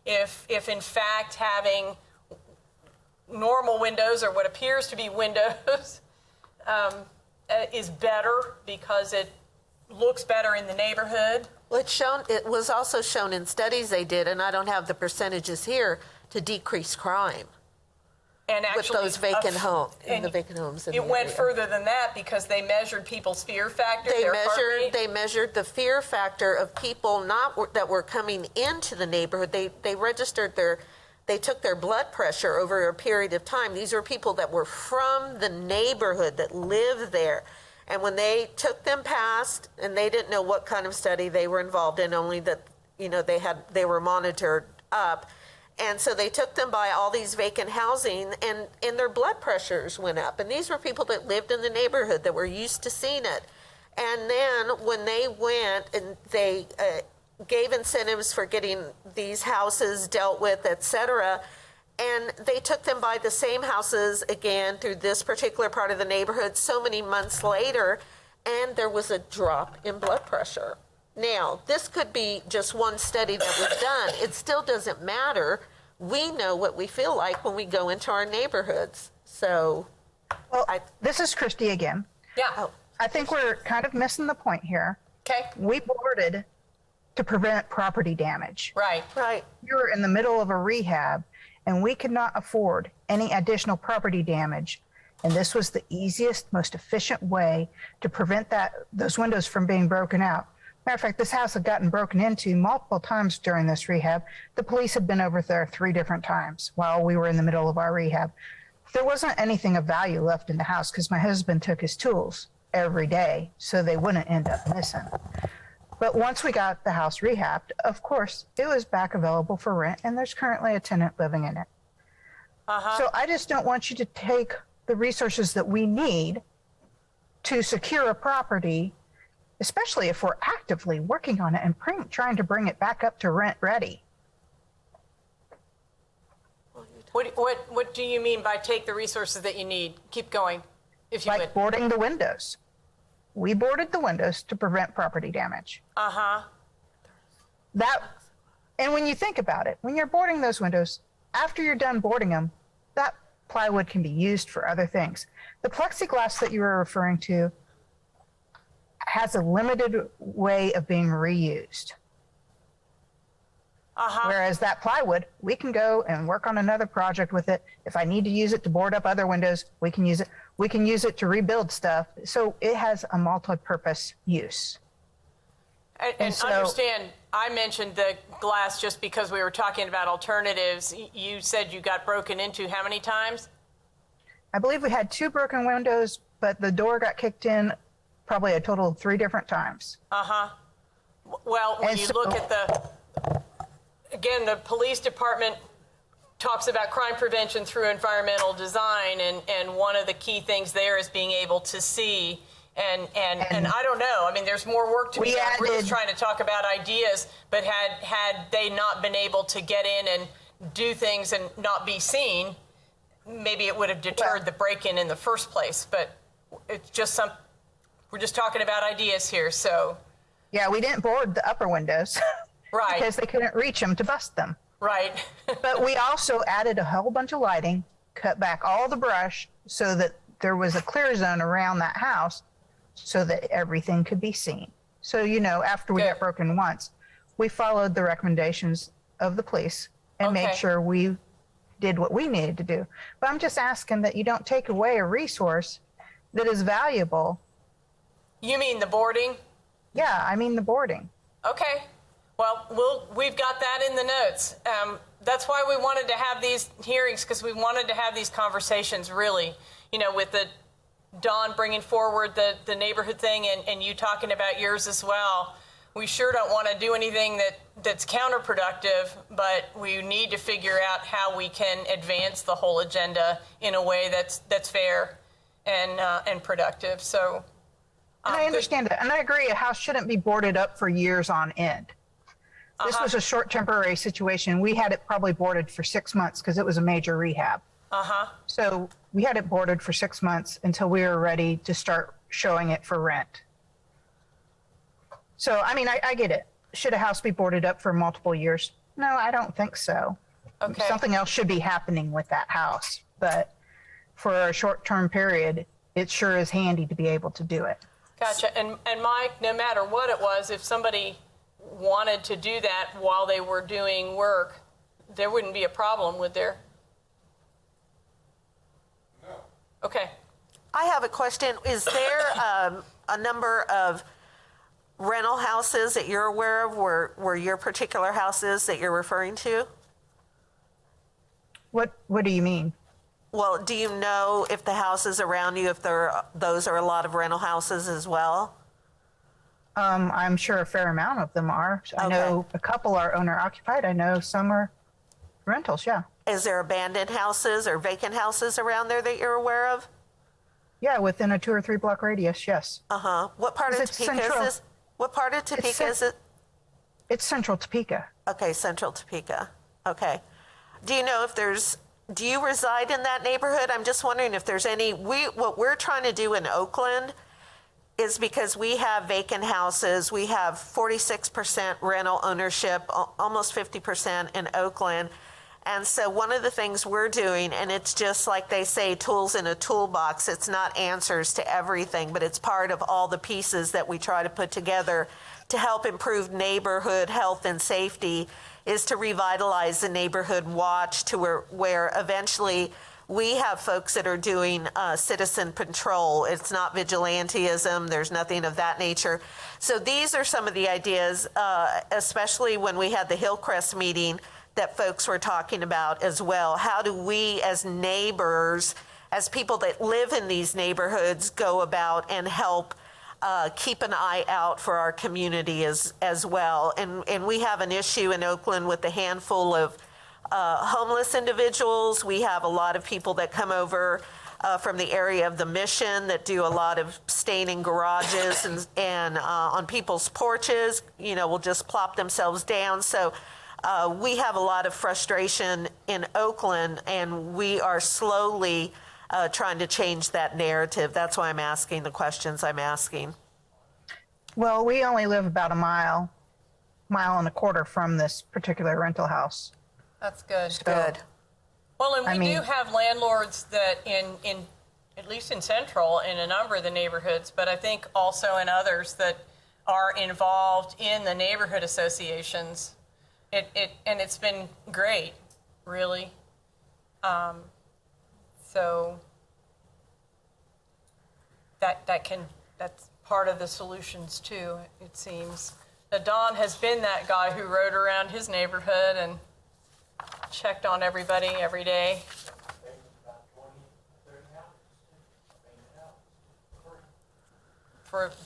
if in fact having normal windows or what appears to be windows is better because it looks better in the neighborhood. Well, it was also shown in studies they did, and I don't have the percentages here, to decrease crime. And actually, with those vacant homes, the vacant homes. It went further than that because they measured people's fear factor. They measured the fear factor of people that were coming into the neighborhood. They registered they took their blood pressure over a period of time. These were people that were from the neighborhood that lived there. And when they took them past, and they didn't know what kind of study they were involved in, only that, you know, they were monitored up. And so they took them by all these vacant housing, and their blood pressures went up. And these were people that lived in the neighborhood that were used to seeing it. And then when they went and they gave incentives for getting these houses dealt with, et cetera, and they took them by the same houses again through this particular part of the neighborhood so many months later, and there was a drop in blood pressure. Now, this could be just one study that was done. It still doesn't matter. We know what we feel like when we go into our neighborhoods. So, well, this is Christy again. Yeah. I think we're kind of missing the point here. Okay. We boarded to prevent property damage. Right. Right. We were in the middle of a rehab, and we could not afford any additional property damage. And this was the easiest, most efficient way to prevent those windows from being broken out. Matter of fact, this house had gotten broken into multiple times during this rehab. The police had been over there 3 different times while we were in the middle of our rehab. There wasn't anything of value left in the house because my husband took his tools every day so they wouldn't end up missing. But once we got the house rehabbed, of course, it was back available for rent, and there's currently a tenant living in it. So I just don't want you to take the resources that we need to secure a property, especially if we're actively working on it and trying to bring it back up to rent ready. What do you mean by take the resources that you need? Keep going. If you like would. boarding the windows. We boarded the windows to prevent property damage. And when you think about it, when you're boarding those windows, after you're done boarding them, that plywood can be used for other things. The plexiglass that you were referring to has a limited way of being reused. Whereas that plywood, we can go and work on another project with it. If I need to use it to board up other windows, we can use it. We can use it to rebuild stuff. So it has a multi-purpose use. And so- understand, I mentioned the glass just because we were talking about alternatives. You said you got broken into how many times? I believe we had 2 broken windows, but the door got kicked in probably a total of 3 different times. Well, when And you so- look at again, the police department talks about crime prevention through environmental design, and one of the key things there is being able to see. And I don't know. I mean, there's more work to be done. We're just trying to talk about ideas, but had they not been able to get in and do things and not be seen, maybe it would have deterred the break-in in the first place. But it's just we're just talking about ideas here, so. Yeah, we didn't board the upper windows. Right. Because they couldn't reach them to bust them. Right. But we also added a whole bunch of lighting, cut back all the brush so that there was a clear zone around that house so that everything could be seen. So, after we got broken once, we followed the recommendations of the police and made sure we did what we needed to do. But I'm just asking that you don't take away a resource that is valuable. You mean the boarding? Yeah, I mean the boarding. Okay. Well, we've got that in the notes. That's why we wanted to have these hearings, because we wanted to have these conversations really, with Dawn bringing forward the neighborhood thing and you talking about yours as well. We sure don't want to do anything that's counterproductive, but we need to figure out how we can advance the whole agenda in a way that's fair and productive. So. And I understand it. And I agree, a house shouldn't be boarded up for years on end. This was a short temporary situation. We had it probably boarded for 6 months because it was a major rehab. So we had it boarded for 6 months until we were ready to start showing it for rent. So, I mean, I get it. Should a house be boarded up for multiple years? No, I don't think so. Okay. Something else should be happening with that house. But for a short-term period, it sure is handy to be able to do it. Gotcha. And Mike, no matter what it was, if somebody wanted to do that while they were doing work, there wouldn't be a problem, would there? No. Okay. I have a question. Is there a number of rental houses that you're aware of where your particular house is that you're referring to? What do you mean? Well, do you know if the houses around you, if those are a lot of rental houses as well? I'm sure a fair amount of them are. I know a couple are owner occupied. I know some are rentals, yeah. Is there abandoned houses or vacant houses around there that you're aware of? Yeah, within a 2 or 3 block radius, yes. What part of It's Topeka central. is this? What part of Topeka is it? It's central Topeka. Okay, central Topeka. Okay. Do you know if do you reside in that neighborhood? I'm just wondering if there's what we're trying to do in Oakland is because we have vacant houses. We have 46% rental ownership, almost 50% in Oakland. And so one of the things we're doing, and it's just like they say, tools in a toolbox, it's not answers to everything, but it's part of all the pieces that we try to put together to help improve neighborhood health and safety, is to revitalize the neighborhood watch to where eventually we have folks that are doing citizen patrol. It's not vigilantism. There's nothing of that nature. So these are some of the ideas, especially when we had the Hillcrest meeting that folks were talking about as well. How do we as neighbors, as people that live in these neighborhoods, go about and help keep an eye out for our community as well? And we have an issue in Oakland with a handful of homeless individuals. We have a lot of people that come over from the area of the Mission that do a lot of staying in garages and on people's porches, will just plop themselves down. So we have a lot of frustration in Oakland, and we are slowly trying to change that narrative. That's why I'm asking the questions I'm asking. Well, we only live about a mile and a quarter from this particular rental house. That's good. Good. Well, and I we mean- do have landlords that in at least in Central, in a number of the neighborhoods, but I think also in others that are involved in the neighborhood associations. And it's been great, really. So that's part of the solutions too, it seems. Now, Don has been that guy who rode around his neighborhood and checked on everybody every day.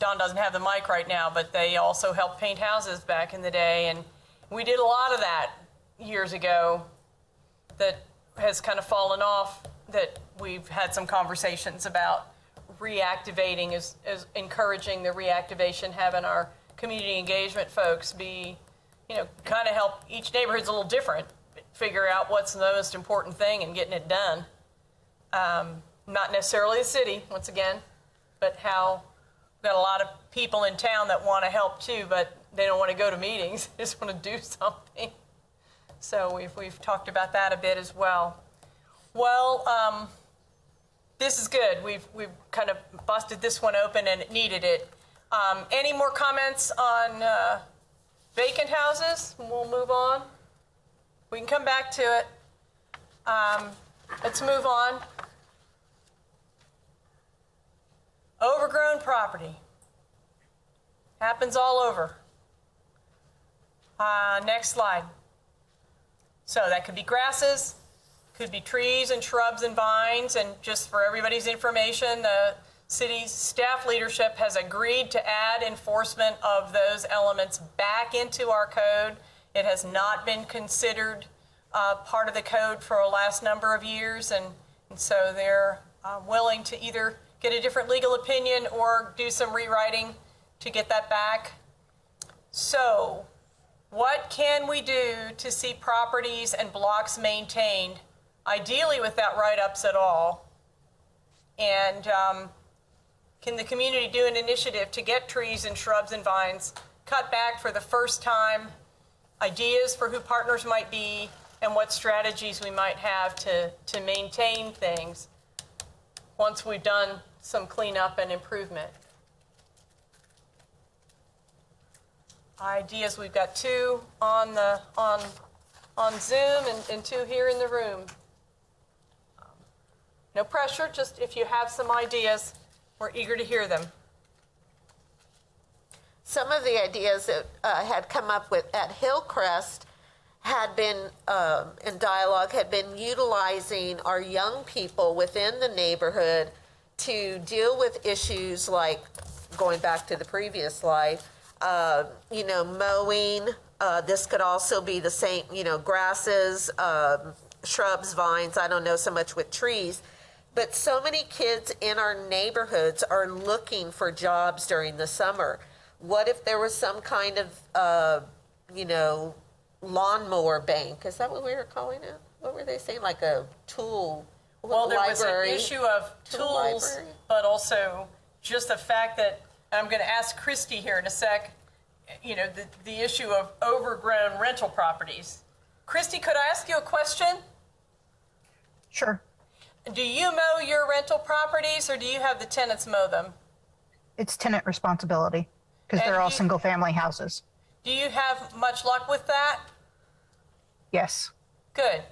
Don doesn't have the mic right now, but they also helped paint houses back in the day, and we did a lot of that years ago that has kind of fallen off, that we've had some conversations about reactivating, as encouraging the reactivation, having our community engagement folks be, kind of help. Each neighborhood's a little different, figure out what's the most important thing and getting it done. Not necessarily the city, once again, but how we've got a lot of people in town that want to help too, but they don't want to go to meetings, they just want to do something. So we've talked about that a bit as well. Well, this is good. We've kind of busted this one open and it needed it. Any more comments on vacant houses? We'll move on. We can come back to it. Let's move on. Overgrown property. Happens all over. Next slide. So that could be grasses, could be trees and shrubs and vines, and just for everybody's information, the city's staff leadership has agreed to add enforcement of those elements back into our code. It has not been considered part of the code for the last number of years, and so they're willing to either get a different legal opinion or do some rewriting to get that back. So, what can we do to see properties and blocks maintained, ideally without write-ups at all? And can the community do an initiative to get trees and shrubs and vines cut back for the first time, ideas for who partners might be, and what strategies we might have to maintain things once we've done some cleanup and improvement? Ideas, we've got two on Zoom and two here in the room. No pressure, just if you have some ideas, we're eager to hear them. Some of the ideas that had come up with at Hillcrest had been in dialogue, had been utilizing our young people within the neighborhood to deal with issues like, going back to the previous slide, mowing. This could also be the same, grasses, shrubs, vines. I don't know so much with trees. But so many kids in our neighborhoods are looking for jobs during the summer. What if there was some kind of, lawnmower bank? Is that what we were calling it? What were they saying? Like a tool Well, there library? was an issue of tools, library? but also just the fact that, and I'm going to ask Christy here in a sec, the issue of overgrown rental properties. Christy, could I ask you a question? Sure. Do you mow your rental properties, or do you have the tenants mow them? It's tenant responsibility because And they're all you- single-family houses. Do you have much luck with that? Yes. Good.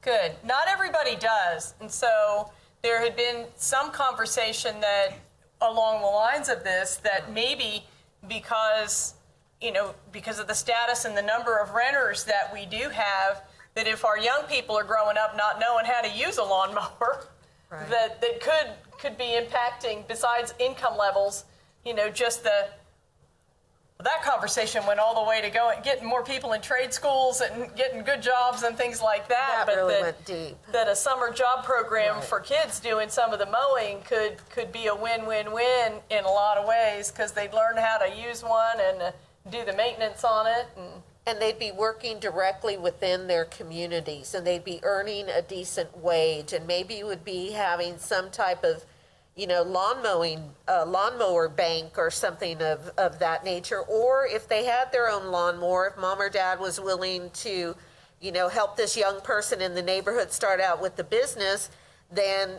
Good. Not everybody does. And so there had been some conversation that along the lines of this, that maybe because of the status and the number of renters that we do have, that if our young people are growing up not knowing how to use a lawnmower, Right. that could be impacting, besides income levels, just that conversation went all the way to getting more people in trade schools and getting good jobs and things like that. That really went deep. That a summer job program Right. for kids doing some of the mowing could be a win-win-win in a lot of ways, because they'd learn how to use one and do the maintenance on it. And they'd be working directly within their communities, and they'd be earning a decent wage, and maybe you would be having some type of, lawnmower bank or something of that nature. Or if they had their own lawnmower, if mom or dad was willing to, help this young person in the neighborhood start out with the business, then,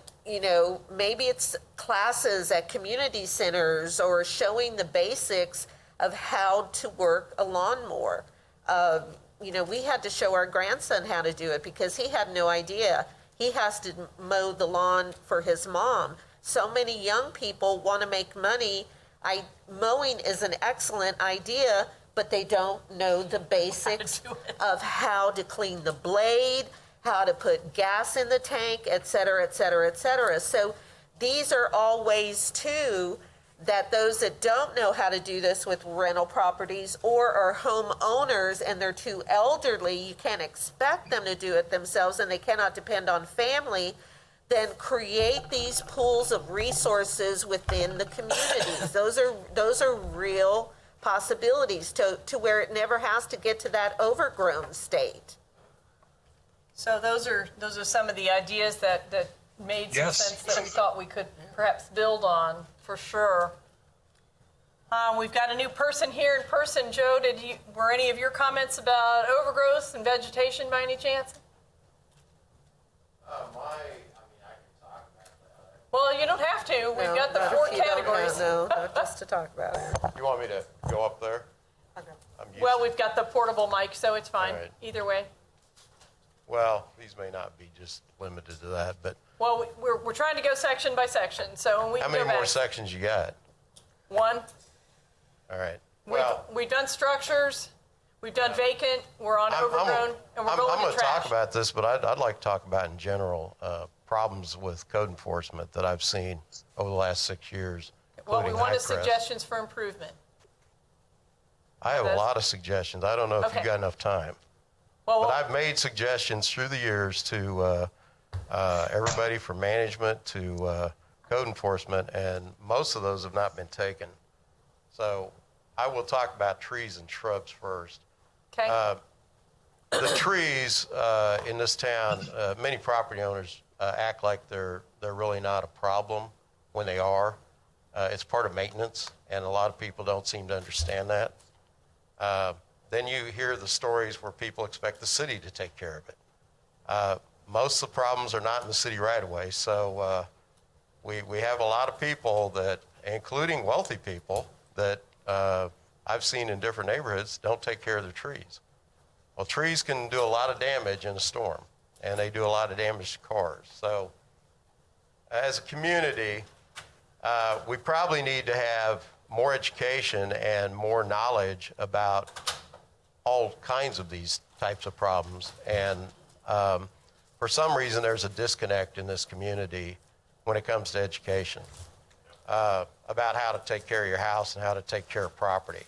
maybe it's classes at community centers or showing the basics of how to work a lawnmower. We had to show our grandson how to do it because he had no idea. He has to mow the lawn for his mom. So many young people want to make money. Mowing is an excellent idea, but they don't know the basics of how to clean the blade, how to put gas in the tank, et cetera, et cetera, et cetera. So these are all ways, too, that those that don't know how to do this with rental properties or are homeowners and they're too elderly, you can't expect them to do it themselves and they cannot depend on family, then create these pools of resources within the communities. Those are real possibilities to where it never has to get to that overgrown state. So those are some of the ideas that made some Yes. sense that we thought we could perhaps build on, for sure. We've got a new person here in person. Joe, were any of your comments about overgrowth and vegetation by any chance? I can talk about that. Well, you don't have to. We've got the four categories. No, just to talk about it. You want me to go up there? I'm used Well, to- we've got the portable mic, so it's fine. All right. Either way. Well, these may not be just limited to that, but Well, we're trying to go section by section, so we how can many go back. more sections you got? One. All right. We've, Well, we've done structures. We've done vacant. We're on overgrown, and we're I'm going going to to trash. talk about this, but I'd like to talk about in general problems with code enforcement that I've seen over the last 6 years. What we including want is high crest. suggestions for improvement. I have a Those- lot of suggestions. I don't know if Okay. you've got enough time. Well, But I've made suggestions through the years to everybody from management to code enforcement, and most of those have not been taken. So I will talk about trees and shrubs first. okay. The trees in this town, many property owners act like they're really not a problem when they are. It's part of maintenance, and a lot of people don't seem to understand that. Then you hear the stories where people expect the city to take care of it. Most of the problems are not in the city right away, so we have a lot of people that, including wealthy people, that I've seen in different neighborhoods don't take care of their trees. Well, trees can do a lot of damage in a storm, and they do a lot of damage to cars. So as a community, we probably need to have more education and more knowledge about all kinds of these types of problems. And for some reason, there's a disconnect in this community when it comes to education about how to take care of your house and how to take care of property.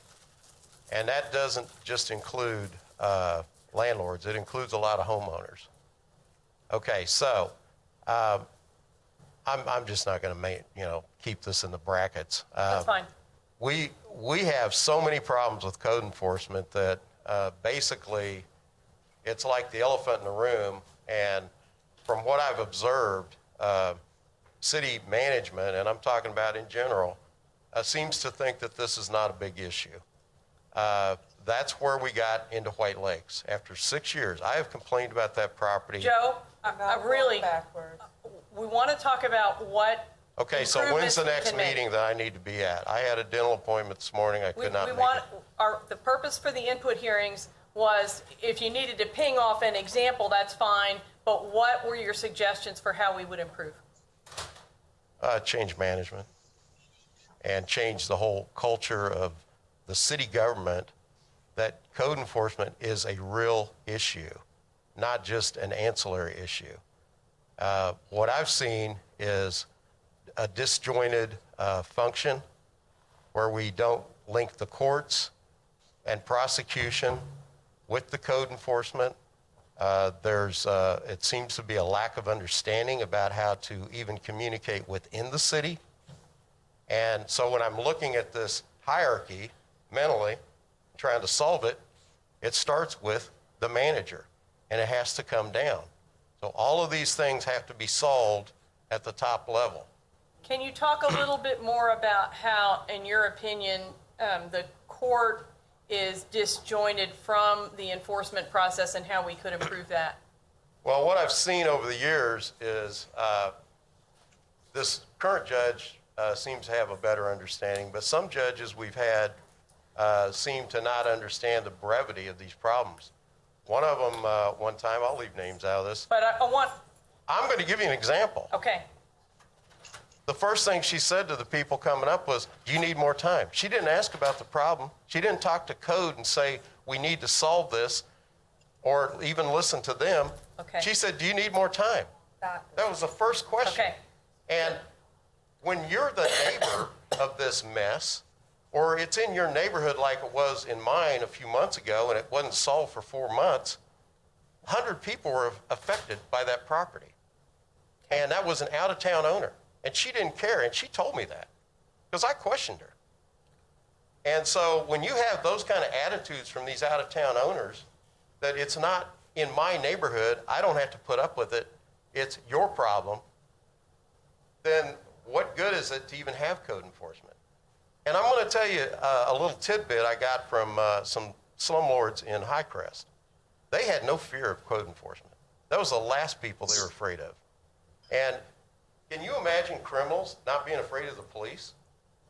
And that doesn't just include landlords. It includes a lot of homeowners. Okay, so I'm just not going to keep this in the brackets. That's fine. We have so many problems with code enforcement that basically it's like the elephant in the room. And from what I've observed, city management, and I'm talking about in general, seems to think that this is not a big issue. That's where we got into White Lakes. After 6 years, I have complained about that property. Joe, I really, we want to talk about what Okay, so when's the improvements we next can make. meeting that I need to be at? I had a dental appointment this morning. I We could not we make want, it. the purpose for the input hearings was if you needed to ping off an example, that's fine, but what were your suggestions for how we would improve? Change management and change the whole culture of the city government, that code enforcement is a real issue, not just an ancillary issue. What I've seen is a disjointed function where we don't link the courts and prosecution with the code enforcement. It seems to be a lack of understanding about how to even communicate within the city. And so when I'm looking at this hierarchy mentally, trying to solve it, It starts with the manager, and it has to come down. So all of these things have to be solved at the top level. Can you talk a little bit more about how, in your opinion, the court is disjointed from the enforcement process and how we could improve that? Well, what I've seen over the years is this current judge seems to have a better understanding, but some judges we've had seem to not understand the brevity of these problems. One of them, one time, I'll leave names out of this. But I want, I'm going to give you an example. okay, The first thing she said to the people coming up was, "You need more time." She didn't ask about the problem. She didn't talk to code and say, "We need to solve this," or even listen to them. Okay. She said, "Do you need more time?" That was the first question. okay. And when you're the neighbor of this mess, or it's in your neighborhood like it was in mine a few months ago and it wasn't solved for 4 months, 100 people were affected by that property. And that was an out-of-town owner. And she didn't care, and she told me that because I questioned her. And so when you have those kind of attitudes from these out-of-town owners, that it's not in my neighborhood, I don't have to put up with it, it's your problem, then what good is it to even have code enforcement? And I'm going to tell you a little tidbit I got from some slumlords in Highcrest. They had no fear of code enforcement. That was the last people they were afraid of. And can you imagine criminals not being afraid of the police?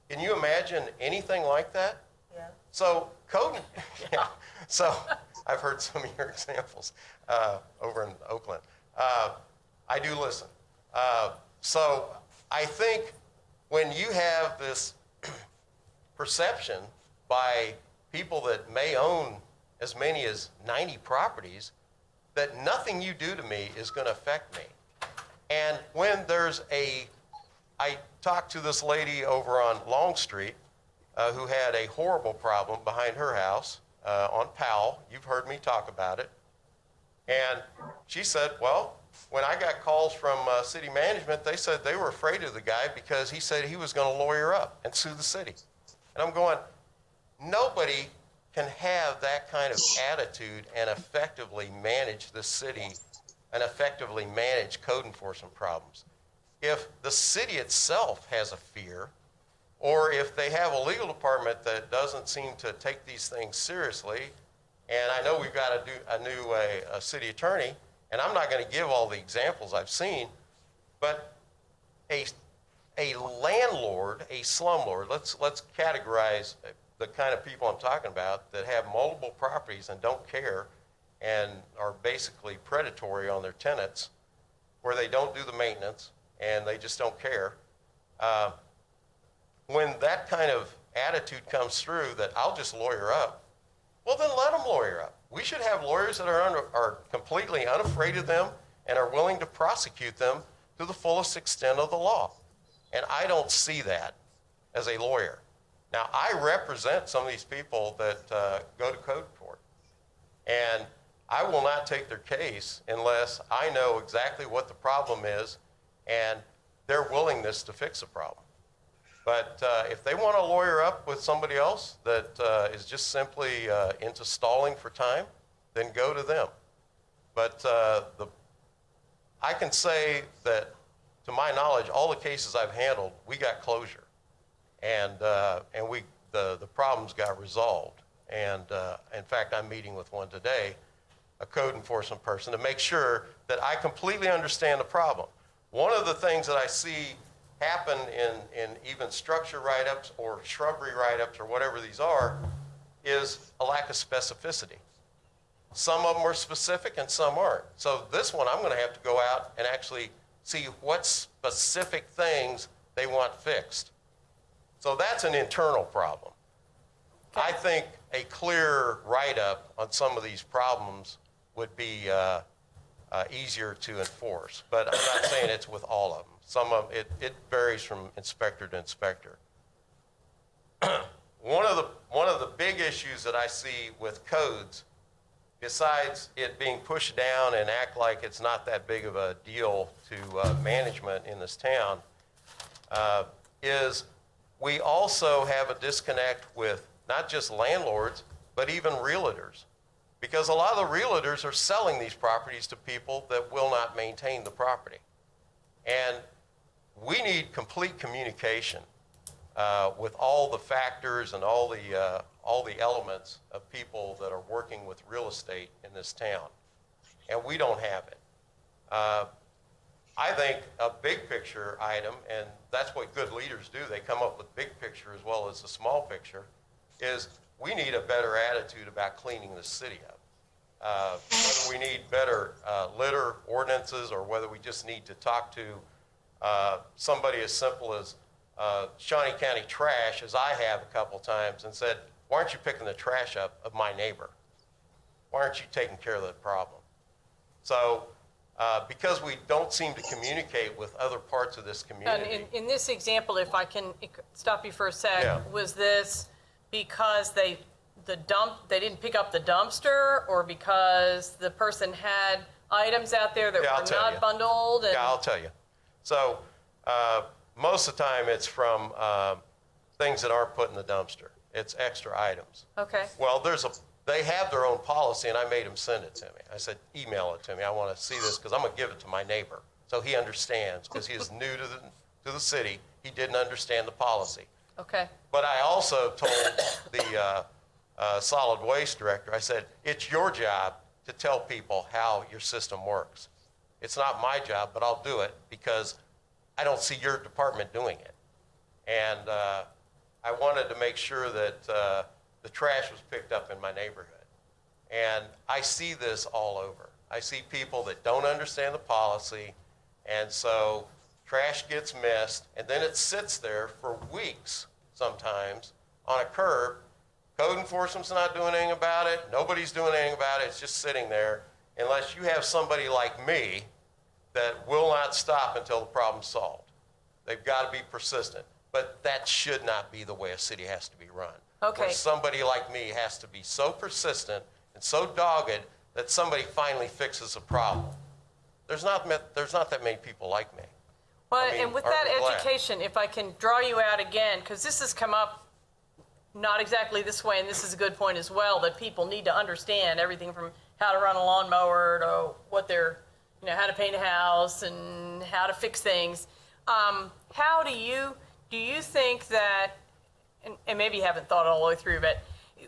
Can you imagine anything like that? Yeah. So code, yeah. So I've heard some of your examples over in Oakland. I do listen. So I think when you have this perception by people that may own as many as 90 properties that nothing you do to me is going to affect me. And when I talked to this lady over on Long Street who had a horrible problem behind her house on Powell. You've heard me talk about it. And she said, well, when I got calls from city management, they said they were afraid of the guy because he said he was going to lawyer up and sue the city. And I'm going, nobody can have that kind of attitude and effectively manage the city and effectively manage code enforcement problems. If the city itself has a fear, or if they have a legal department that doesn't seem to take these things seriously, and I know we've got a new city attorney, and I'm not going to give all the examples I've seen, but a landlord, a slumlord, let's categorize the kind of people I'm talking about that have multiple properties and don't care and are basically predatory on their tenants, where they don't do the maintenance and they just don't care. When that kind of attitude comes through that I'll just lawyer up, well, then let them lawyer up. We should have lawyers that are completely unafraid of them and are willing to prosecute them to the fullest extent of the law. And I don't see that as a lawyer. Now, I represent some of these people that go to code court, and I will not take their case unless I know exactly what the problem is and their willingness to fix the problem. But if they want to lawyer up with somebody else that is just simply into stalling for time, then go to them. But I can say that, to my knowledge, all the cases I've handled, we got closure, and the problems got resolved. And in fact, I'm meeting with one today, a code enforcement person, to make sure that I completely understand the problem. One of the things that I see happen in even structure write-ups or shrubbery write-ups or whatever these are is a lack of specificity. Some of them are specific and some aren't. So this one, I'm going to have to go out and actually see what specific things they want fixed. So that's an internal problem. Okay. I think a clear write-up on some of these problems would be easier to enforce. But I'm not saying it's with all of them. Some of it varies from inspector to inspector. One of the big issues that I see with codes, besides it being pushed down and act like it's not that big of a deal to management in this town, is we also have a disconnect with not just landlords, but even realtors. because a lot of the realtors are selling these properties to people that will not maintain the property. And we need complete communication with all the factors and all the elements of people that are working with real estate in this town. And we don't have it. I think a big picture item, and that's what good leaders do, they come up with big picture as well as the small picture, is we need a better attitude about cleaning the city up. Whether we need better litter ordinances or whether we just need to talk to somebody as simple as Shawnee County Trash, as I have a couple times, and said, why aren't you picking the trash up of my neighbor? Why aren't you taking care of that problem? So because we don't seem to communicate with other parts of this community. And in this example, if I can stop you for a sec, Yeah. was this because they didn't pick up the dumpster, or because the person had items out there that Yeah, I'll were tell not you. bundled? And Yeah, I'll tell you. So most of the time it's from things that aren't put in the dumpster. It's extra items. Okay. Well, they have their own policy, and I made them send it to me. I said, email it to me. I want to see this because I'm going to give it to my neighbor so he understands, because he is new to the city. He didn't understand the policy. Okay. But I also told the solid waste director, I said, it's your job to tell people how your system works. It's not my job, but I'll do it because I don't see your department doing it. And I wanted to make sure that the trash was picked up in my neighborhood. And I see this all over. I see people that don't understand the policy, and so trash gets missed, and then it sits there for weeks sometimes on a curb. Code enforcement's not doing anything about it. Nobody's doing anything about it. It's just sitting there unless you have somebody like me that will not stop until the problem's solved. They've got to be persistent. But that should not be the way a city has to be run. Okay. Where somebody like me has to be so persistent and so dogged that somebody finally fixes a problem. There's not that many people like me. Well, I mean, and with aren't that we glad? education, if I can draw you out again, because this has come up not exactly this way, and this is a good point as well, that people need to understand everything from how to run a lawnmower to what they're, how to paint a house and how to fix things. How do you think that, and maybe you haven't thought it all the way through, but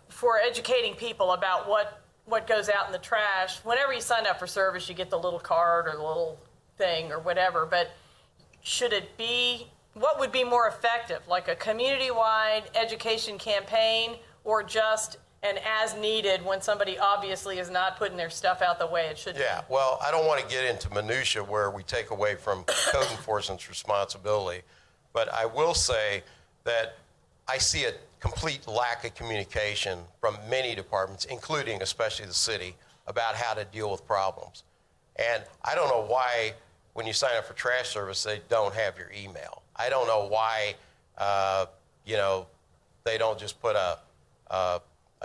for educating people about what goes out in the trash, whenever you sign up for service, you get the little card or the little thing or whatever, but should it be, what would be more effective, like a community-wide education campaign, or just an as needed when somebody obviously is not putting their stuff out the way it should be? Yeah, well, I don't want to get into minutia where we take away from code enforcement's responsibility, but I will say that I see a complete lack of communication from many departments, including especially the city, about how to deal with problems. And I don't know why, when you sign up for trash service, they don't have your email. I don't know why, they don't just put a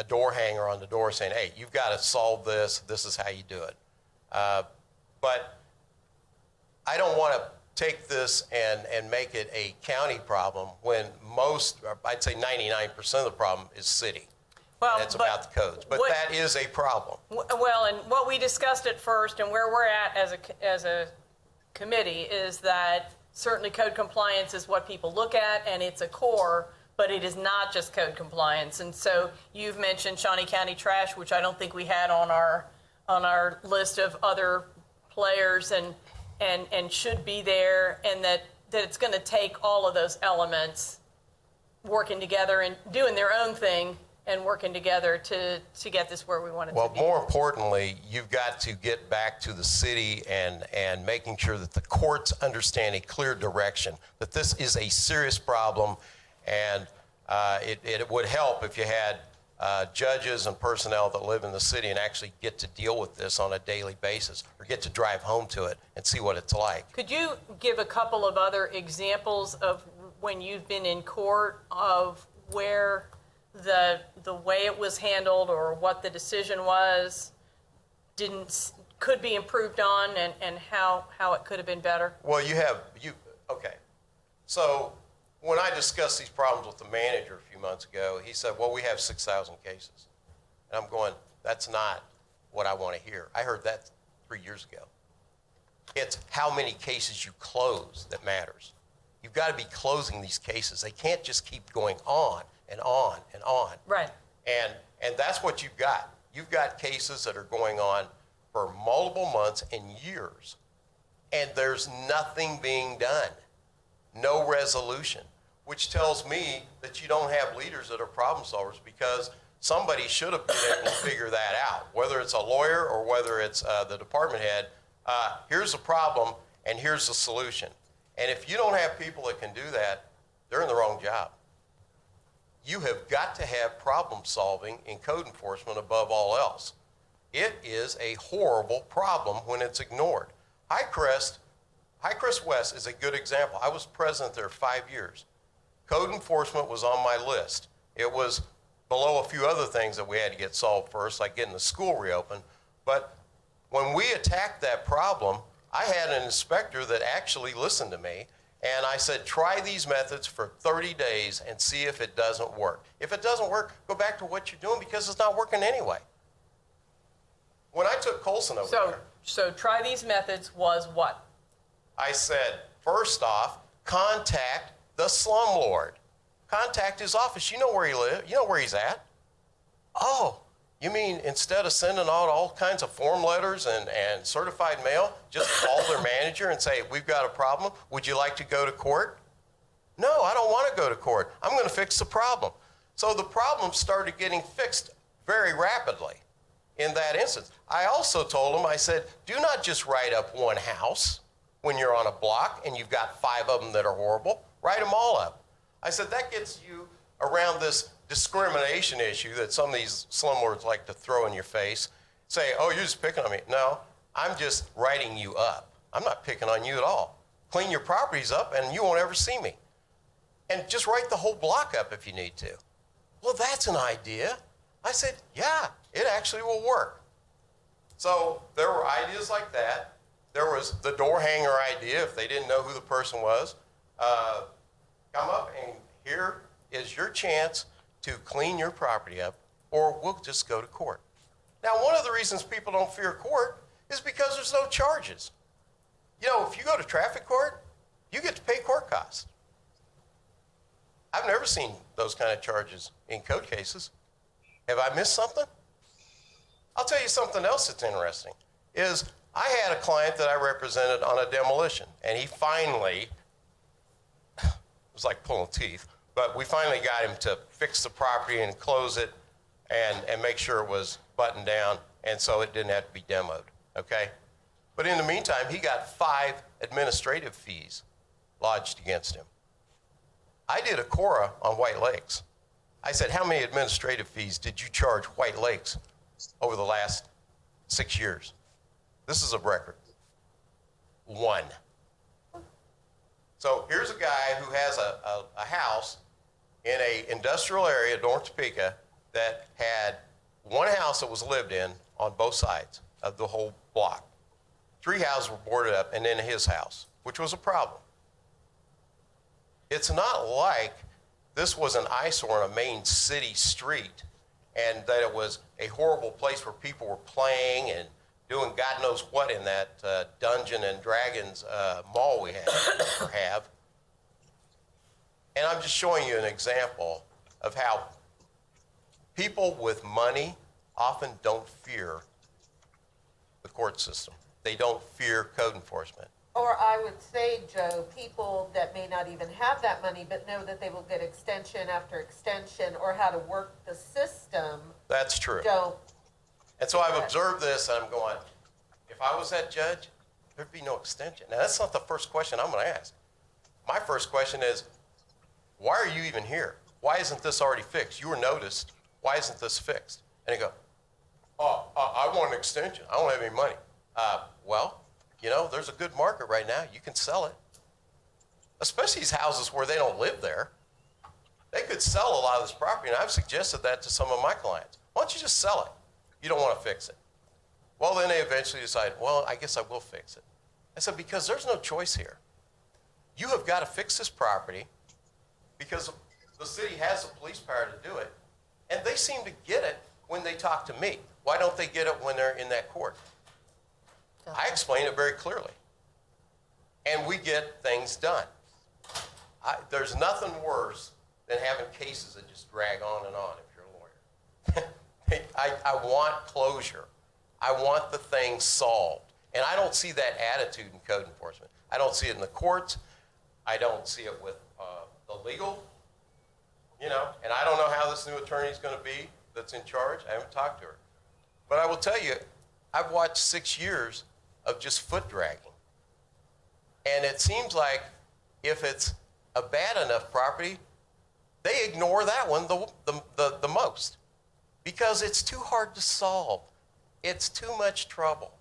door hanger on the door saying, hey, you've got to solve this. This is how you do it. But I don't want to take this and make it a county problem when I'd say 99% of the problem is city. Well, and it's about the codes. But that is a problem. Well, and what we discussed at first and where we're at as a committee is that certainly code compliance is what people look at, and it's a core, but it is not just code compliance. And so you've mentioned Shawnee County Trash, which I don't think we had on our list of other players and should be there, and that it's going to take all of those elements working together and doing their own thing and working together to get this where we want it to be. Well, more importantly, you've got to get back to the city and making sure that the courts understand a clear direction, that this is a serious problem, and it would help if you had judges and personnel that live in the city and actually get to deal with this on a daily basis or get to drive home to it and see what it's like. Could you give a couple of other examples of when you've been in court of where the way it was handled or what the decision was could be improved on and how it could have been better? Well, okay. So when I discussed these problems with the manager a few months ago, he said, well, we have 6,000 cases. And I'm going, that's not what I want to hear. I heard that 3 years ago. It's how many cases you close that matters. You've got to be closing these cases. They can't just keep going on and on and on. Right. And that's what you've got. You've got cases that are going on for multiple months and years, and there's nothing being done. No resolution, which tells me that you don't have leaders that are problem solvers, because somebody should have been able to figure that out, whether it's a lawyer or whether it's the department head. Here's the problem, and here's the solution. And if you don't have people that can do that, they're in the wrong job. You have got to have problem solving in code enforcement above all else. It is a horrible problem when it's ignored. Highcrest West is a good example. I was president there 5 years. Code enforcement was on my list. It was below a few other things that we had to get solved first, like getting the school reopened. But when we attacked that problem, I had an inspector that actually listened to me, and I said, try these methods for 30 days and see if it doesn't work. If it doesn't work, go back to what you're doing, because it's not working anyway. When I took Colson over there, So try these methods was what? I said, first off, contact the slumlord. Contact his office. You know where he lives. You know where he's at. Oh, you mean instead of sending out all kinds of form letters and certified mail, just call their manager and say, we've got a problem. Would you like to go to court? No, I don't want to go to court. I'm going to fix the problem. So the problem started getting fixed very rapidly in that instance. I also told him, I said, do not just write up one house when you're on a block and you've got 5 of them that are horrible. Write them all up. I said, that gets you around this discrimination issue that some of these slumlords like to throw in your face. Say, oh, you're just picking on me. No, I'm just writing you up. I'm not picking on you at all. Clean your properties up and you won't ever see me. And just write the whole block up if you need to. Well, that's an idea. I said, yeah, it actually will work. So there were ideas like that. There was the door hanger idea, if they didn't know who the person was. Come up and here is your chance to clean your property up, or we'll just go to court. Now, one of the reasons people don't fear court is because there's no charges. You know, if you go to traffic court, you get to pay court costs. I've never seen those kind of charges in code cases. Have I missed something? I'll tell you something else that's interesting, is I had a client that I represented on a demolition, and he finally, it was like pulling teeth, but we finally got him to fix the property and close it and make sure it was buttoned down, and so it didn't have to be demoed, okay? But in the meantime, he got 5 administrative fees lodged against him. I did a Cora on White Lakes. I said, how many administrative fees did you charge White Lakes over the last 6 years? This is a record. 1. So here's a guy who has a house in an industrial area, North Topeka, that had 1 house that was lived in on both sides of the whole block. 3 houses were boarded up, and then his house, which was a problem. It's not like this was an eyesore on a main city street and that it was a horrible place where people were playing and doing God knows what in that Dungeon and Dragons mall we have. And I'm just showing you an example of how people with money often don't fear the court system. They don't fear code enforcement. Or I would say, Joe, people that may not even have that money but know that they will get extension after extension or how to work the system. That's true. Don't. And so I've observed this, and I'm going, if I was that judge, there'd be no extension. Now, that's not the first question I'm going to ask. My first question is, why are you even here? Why isn't this already fixed? You were noticed. Why isn't this fixed? And they go, I want an extension. I don't have any money. Well, you know, there's a good market right now. You can sell it. Especially these houses where they don't live there. They could sell a lot of this property, and I've suggested that to some of my clients. Why don't you just sell it? You don't want to fix it. Well, then they eventually decide, well, I guess I will fix it. I said, because there's no choice here. You have got to fix this property because the city has the police power to do it, and they seem to get it when they talk to me. Why don't they get it when they're in that court? I explain it very clearly. And we get things done. There's nothing worse than having cases that just drag on and on if you're a lawyer. I want closure. I want the thing solved. And I don't see that attitude in code enforcement. I don't see it in the courts. I don't see it with the legal, and I don't know how this new attorney is going to be that's in charge. I haven't talked to her. But I will tell you, I've watched 6 years of just foot dragging. And it seems like if it's a bad enough property, they ignore that one the most because it's too hard to solve. It's too much trouble.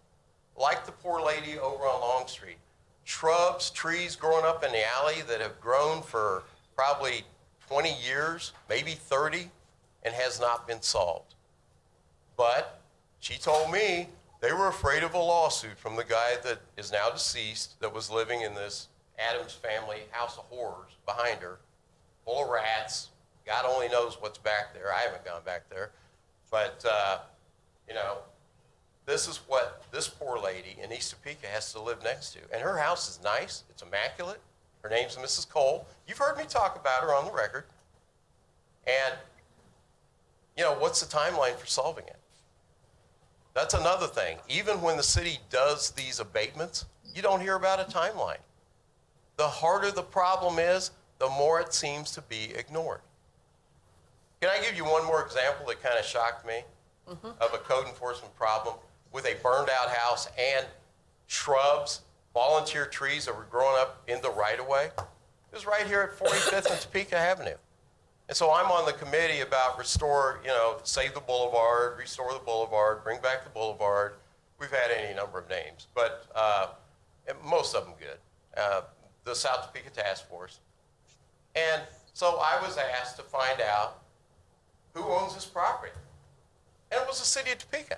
Like the poor lady over on Long Street. Shrubs, trees growing up in the alley that have grown for probably 20 years, maybe 30, and has not been solved. But she told me they were afraid of a lawsuit from the guy that is now deceased that was living in this Addams family house of horrors behind her, full of rats. God only knows what's back there. I haven't gone back there. But, this is what this poor lady in East Topeka has to live next to. And her house is nice. It's immaculate. Her name's Mrs. Cole. You've heard me talk about her on the record. And, what's the timeline for solving it? That's another thing. Even when the city does these abatements, you don't hear about a timeline. The harder the problem is, the more it seems to be ignored. Can I give you one more example that kind of shocked me of a code enforcement problem with a burned out house and shrubs, volunteer trees that were growing up in the right-of-way? It was right here at 45th and Topeka Avenue. And so I'm on the committee about save the boulevard, restore the boulevard, bring back the boulevard. We've had any number of names, but most of them good. The South Topeka Task Force. And so I was asked to find out who owns this property. And it was the city of Topeka.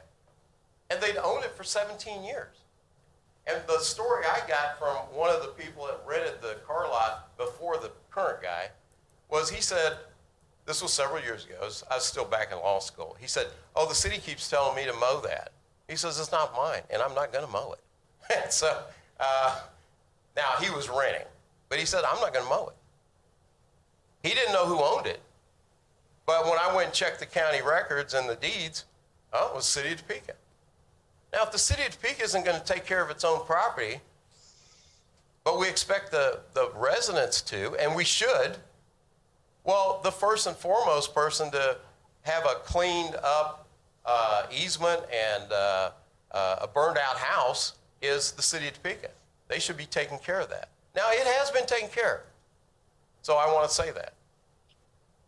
And they'd owned it for 17 years. And the story I got from one of the people that rented the car lot before the current guy was he said, this was several years ago, I was still back in law school. He said, the city keeps telling me to mow that. He says, it's not mine, and I'm not going to mow it. And so now he was renting, but he said, I'm not going to mow it. He didn't know who owned it. But when I went and checked the county records and the deeds, it was the city of Topeka. Now, if the city of Topeka isn't going to take care of its own property, but we expect the residents to, and we should, well, the first and foremost person to have a cleaned up easement and a burned out house is the city of Topeka. They should be taking care of that. Now, it has been taken care of, so I want to say that.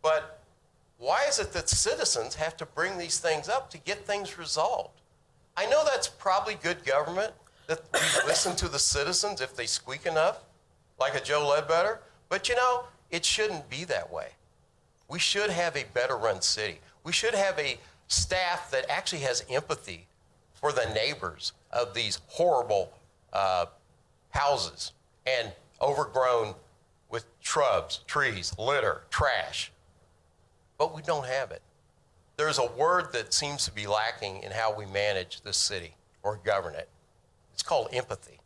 But why is it that citizens have to bring these things up to get things resolved? I know that's probably good government, that we listen to the citizens if they squeak enough, like a Joe Ledbetter, but it shouldn't be that way. We should have a better run city. We should have a staff that actually has empathy for the neighbors of these horrible houses and overgrown with shrubs, trees, litter, trash. But we don't have it. There's a word that seems to be lacking in how we manage this city or govern it. It's called empathy.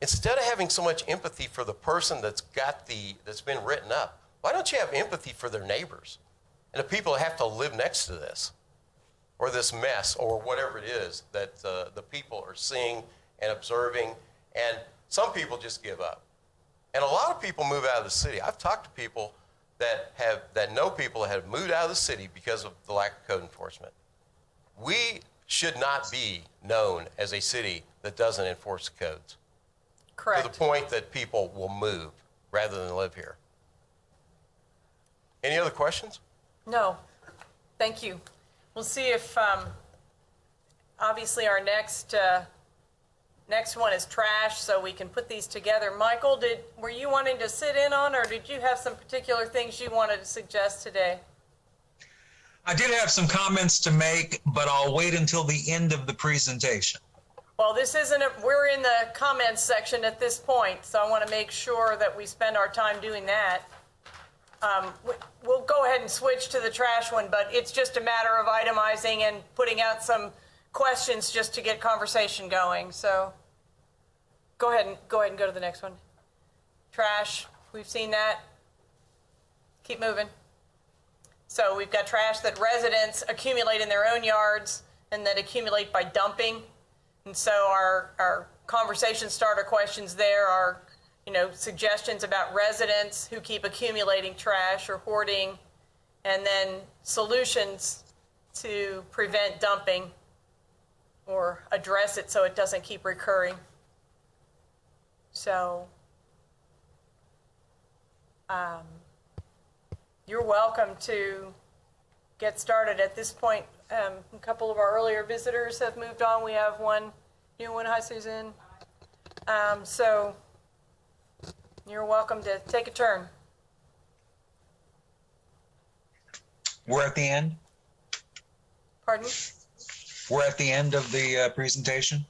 Instead of having so much empathy for the person that's been written up, why don't you have empathy for their neighbors and the people that have to live next to this or this mess or whatever it is that the people are seeing and observing? And some people just give up. And a lot of people move out of the city. I've talked to people that know people that have moved out of the city because of the lack of code enforcement. We should not be known as a city that doesn't enforce the codes. Correct. To the point that people will move rather than live here. Any other questions? No. Thank you. We'll see if, obviously, our next one is trash, so we can put these together. Michael, were you wanting to sit in on, or did you have some particular things you wanted to suggest today? I did have some comments to make, but I'll wait until the end of the presentation. Well, we're in the comments section at this point, so I want to make sure that we spend our time doing that. We'll go ahead and switch to the trash one, but it's just a matter of itemizing and putting out some questions just to get conversation going. So go ahead and go to the next one. Trash, we've seen that. Keep moving. So we've got trash that residents accumulate in their own yards and that accumulate by dumping. And so our conversation starter questions there are, suggestions about residents who keep accumulating trash or hoarding, and then solutions to prevent dumping or address it so it doesn't keep recurring. So you're welcome to get started at this point. A couple of our earlier visitors have moved on. We have one new one. Hi, Susan. So you're welcome to take a turn. We're at the end. Pardon? We're at the end of the presentation.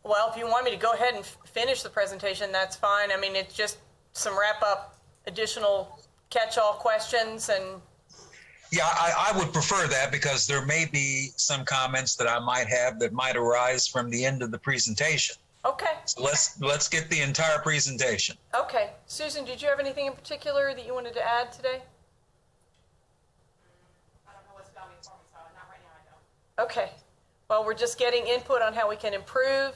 Well, if you want me to go ahead and finish the presentation, that's fine. I mean, it's just some wrap-up, additional catch-all questions and... Yeah, I would prefer that because there may be some comments that I might have that might arise from the end of the presentation. Okay. So let's get the entire presentation. Okay. Susan, did you have anything in particular that you wanted to add today? I don't know what's coming for me, so not right now, I don't. Okay. Well, we're just getting input on how we can improve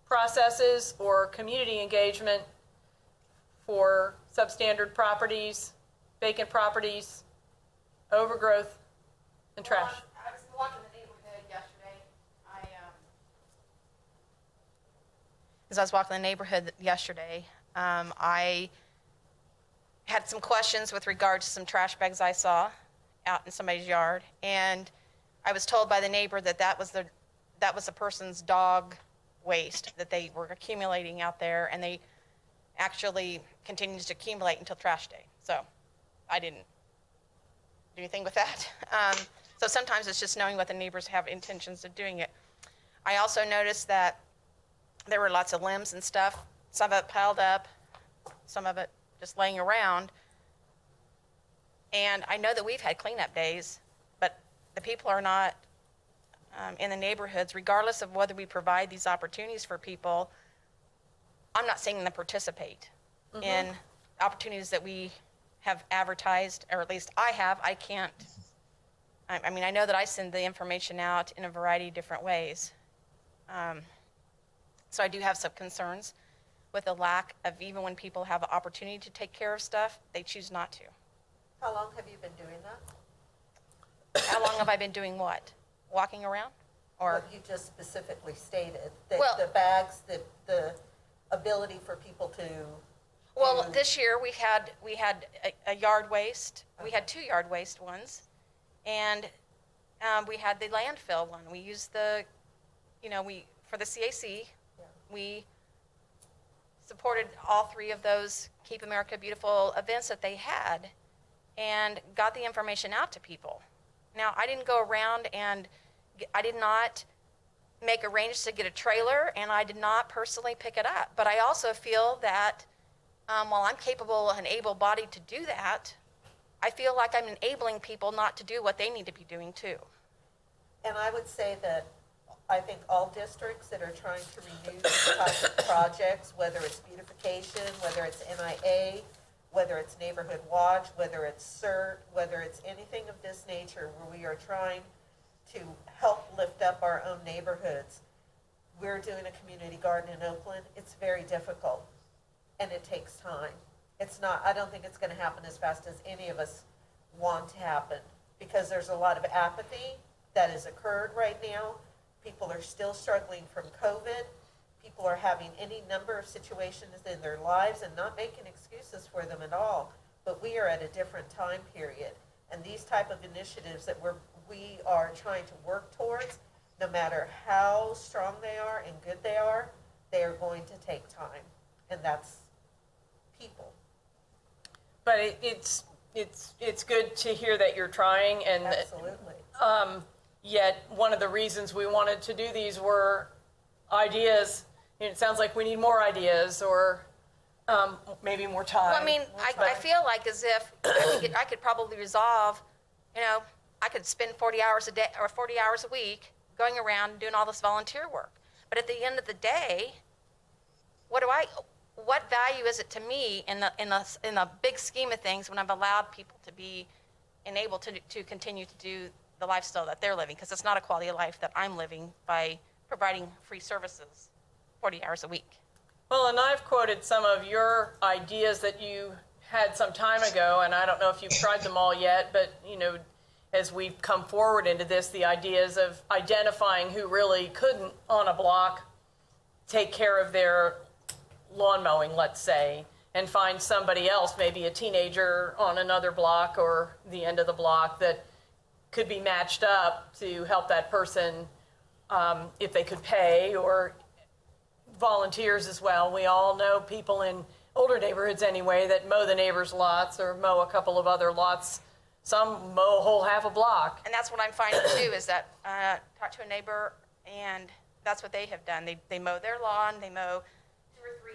processes or community engagement for substandard properties, vacant properties, overgrowth, and trash. Well, I was walking the neighborhood yesterday. As I was walking the neighborhood yesterday, I had some questions with regard to some trash bags I saw out in somebody's yard, and I was told by the neighbor that that was the person's dog waste that they were accumulating out there, and they actually continues to accumulate until trash day. So I didn't do anything with that. So sometimes it's just knowing what the neighbors have intentions of doing it. I also noticed that there were lots of limbs and stuff, some of it piled up, some of it just laying around. And I know that we've had cleanup days, but the people are not in the neighborhoods, regardless of whether we provide these opportunities for people. I'm not seeing them participate in opportunities that we have advertised, or at least I have. I can't. I mean, I know that I send the information out in a variety of different ways. So I do have some concerns with the lack of, even when people have an opportunity to take care of stuff, they choose not to. How long have you been doing that? How long have I been doing what? Walking around? Or What you just specifically stated, that Well- the bags, the ability for people to... well, this year we had a yard waste. We had 2 yard waste ones, and we had the landfill one. We used the, for the CAC, we supported all 3 of those Keep America Beautiful events that they had, and got the information out to people. Now, I didn't go around and I did not make arrangements to get a trailer, and I did not personally pick it up. But I also feel that while I'm capable and able-bodied to do that, I feel like I'm enabling people not to do what they need to be doing too. And I would say that I think all districts that are trying to renew these types of projects, whether it's beautification, whether it's NIA, whether it's Neighborhood Watch, whether it's CERT, whether it's anything of this nature where we are trying to help lift up our own neighborhoods. We're doing a community garden in Oakland. It's very difficult, and it takes time. It's not, I don't think it's going to happen as fast as any of us want to happen, because there's a lot of apathy that has occurred right now. People are still struggling from COVID. People are having any number of situations in their lives and not making excuses for them at all. But we are at a different time period. And these type of initiatives that we are trying to work towards, no matter how strong they are and good they are going to take time. And that's people. But it's good to hear that you're trying, and Absolutely. yet one of the reasons we wanted to do these were ideas. It sounds like we need more ideas, or maybe more time. Well, I mean, I feel like as if I could probably resolve, I could spend 40 hours a day or 40 hours a week going around and doing all this volunteer work. But at the end of the day, what value is it to me in the big scheme of things when I've allowed people to be enabled to continue to do the lifestyle that they're living? Because it's not a quality of life that I'm living by providing free services 40 hours a week. Well, and I've quoted some of your ideas that you had some time ago, and I don't know if you've tried them all yet, but, as we've come forward into this, the ideas of identifying who really couldn't, on a block, take care of their lawn mowing, let's say, and find somebody else, maybe a teenager on another block or the end of the block, that could be matched up to help that person if they could pay, or volunteers as well. We all know people in older neighborhoods anyway that mow the neighbors' lots or mow a couple of other lots. Some mow a whole half a block. And that's what I'm finding too, is that talk to a neighbor, and that's what they have done. They mow their lawn, they mow 2 or 3,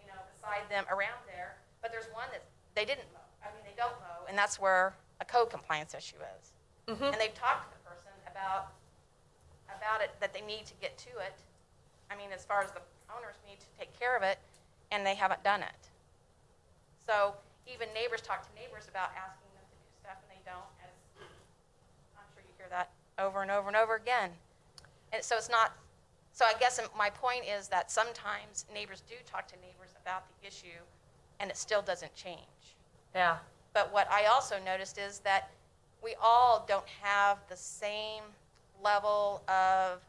beside them around there, but there's one that they didn't mow. They don't mow, and that's where a code compliance issue is. Mm-hmm. And they've talked to the person about it, that they need to get to it. As far as the owners need to take care of it, and they haven't done it. So even neighbors talk to neighbors about asking them to do stuff, and they don't. As I'm sure you hear that over and over and over again. And so it's not. So I guess my point is that sometimes neighbors do talk to neighbors about the issue, and it still doesn't change. Yeah. But what I also noticed is that we all don't have the same level of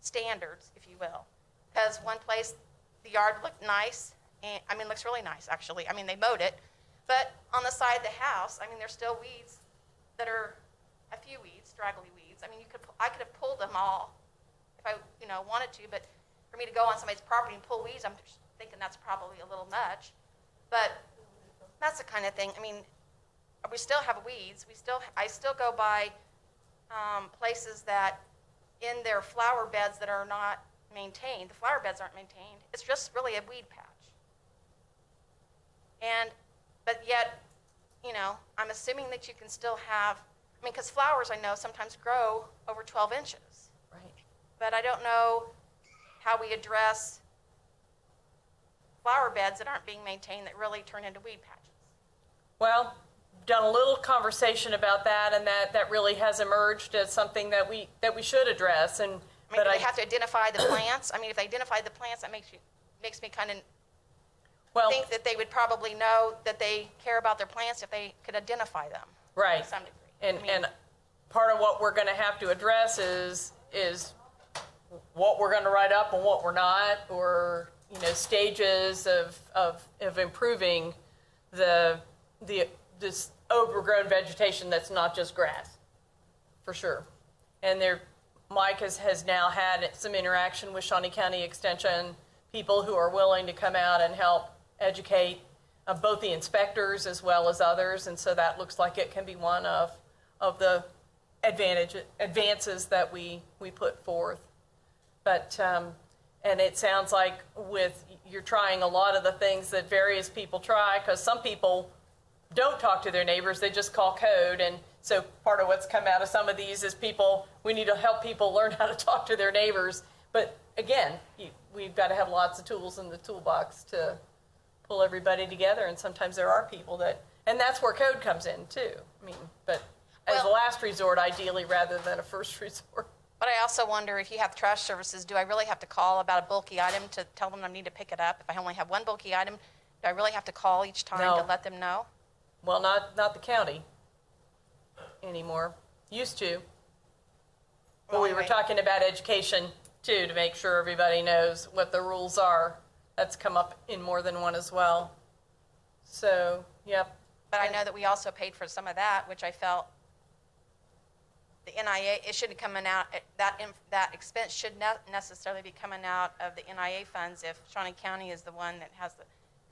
standards, if you will. Because one place, the yard looked nice, and looks really nice, actually. They mowed it. But on the side of the house, there's still weeds that are a few weeds, straggly weeds. I could have pulled them all if I, wanted to, but for me to go on somebody's property and pull weeds, I'm thinking that's probably a little much. But that's the kind of thing. We still have weeds. I still go by places that in their flower beds that are not maintained. The flower beds aren't maintained. It's just really a weed patch. But yet, I'm assuming that you can still have, because flowers I know sometimes grow over 12 inches. Right. But I don't know how we address flower beds that aren't being maintained that really turn into weed patches. Well, done a little conversation about that, and that really has emerged as something that we should address. And do they have to identify the plants? If they identify the plants, that makes me kind of think that they would probably know that they care about their plants if they could identify them. Right. To some degree. And part of what we're going to have to address is what we're going to write up and what we're not, or stages of improving this overgrown vegetation that's not just grass, for sure. And Mike has now had some interaction with Shawnee County Extension, people who are willing to come out and help educate both the inspectors as well as others, and so that looks like it can be one of the advances that we put forth. But and it sounds like you're trying a lot of the things that various people try, because some people don't talk to their neighbors, they just call code. And so part of what's come out of some of these is we need to help people learn how to talk to their neighbors. But again, we've got to have lots of tools in the toolbox to pull everybody together, and sometimes there are people and that's where code comes in too. But as a last resort, ideally, rather than a first resort. But I also wonder, if you have trash services, do I really have to call about a bulky item to tell them I need to pick it up? If I only have one bulky item, do I really have to call each time to let them know? Well, not the county anymore. Used to. But we were talking about education too, to make sure everybody knows what the rules are. That's come up in more than one as well. So, yep. But I know that we also paid for some of that, which I felt the NIA, it should be coming out, that expense should not necessarily be coming out of the NIA funds if Shawnee County is the one that has the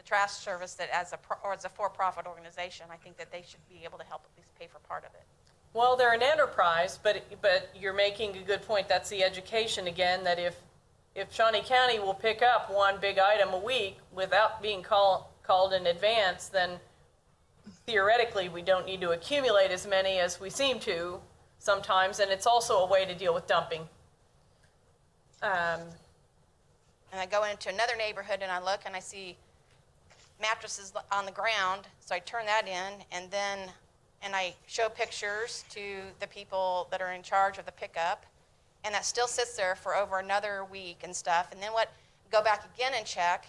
trash service that as a for-profit organization. I think that they should be able to help at least pay for part of it. Well, they're an enterprise, but you're making a good point. That's the education again, that if if Shawnee County will pick up one big item a week without being called in advance, then theoretically we don't need to accumulate as many as we seem to sometimes, and it's also a way to deal with dumping. And I go into another neighborhood and I look and I see mattresses on the ground, so I turn that in, and I show pictures to the people that are in charge of the pickup, and that still sits there for over another week and stuff. And then go back again and check,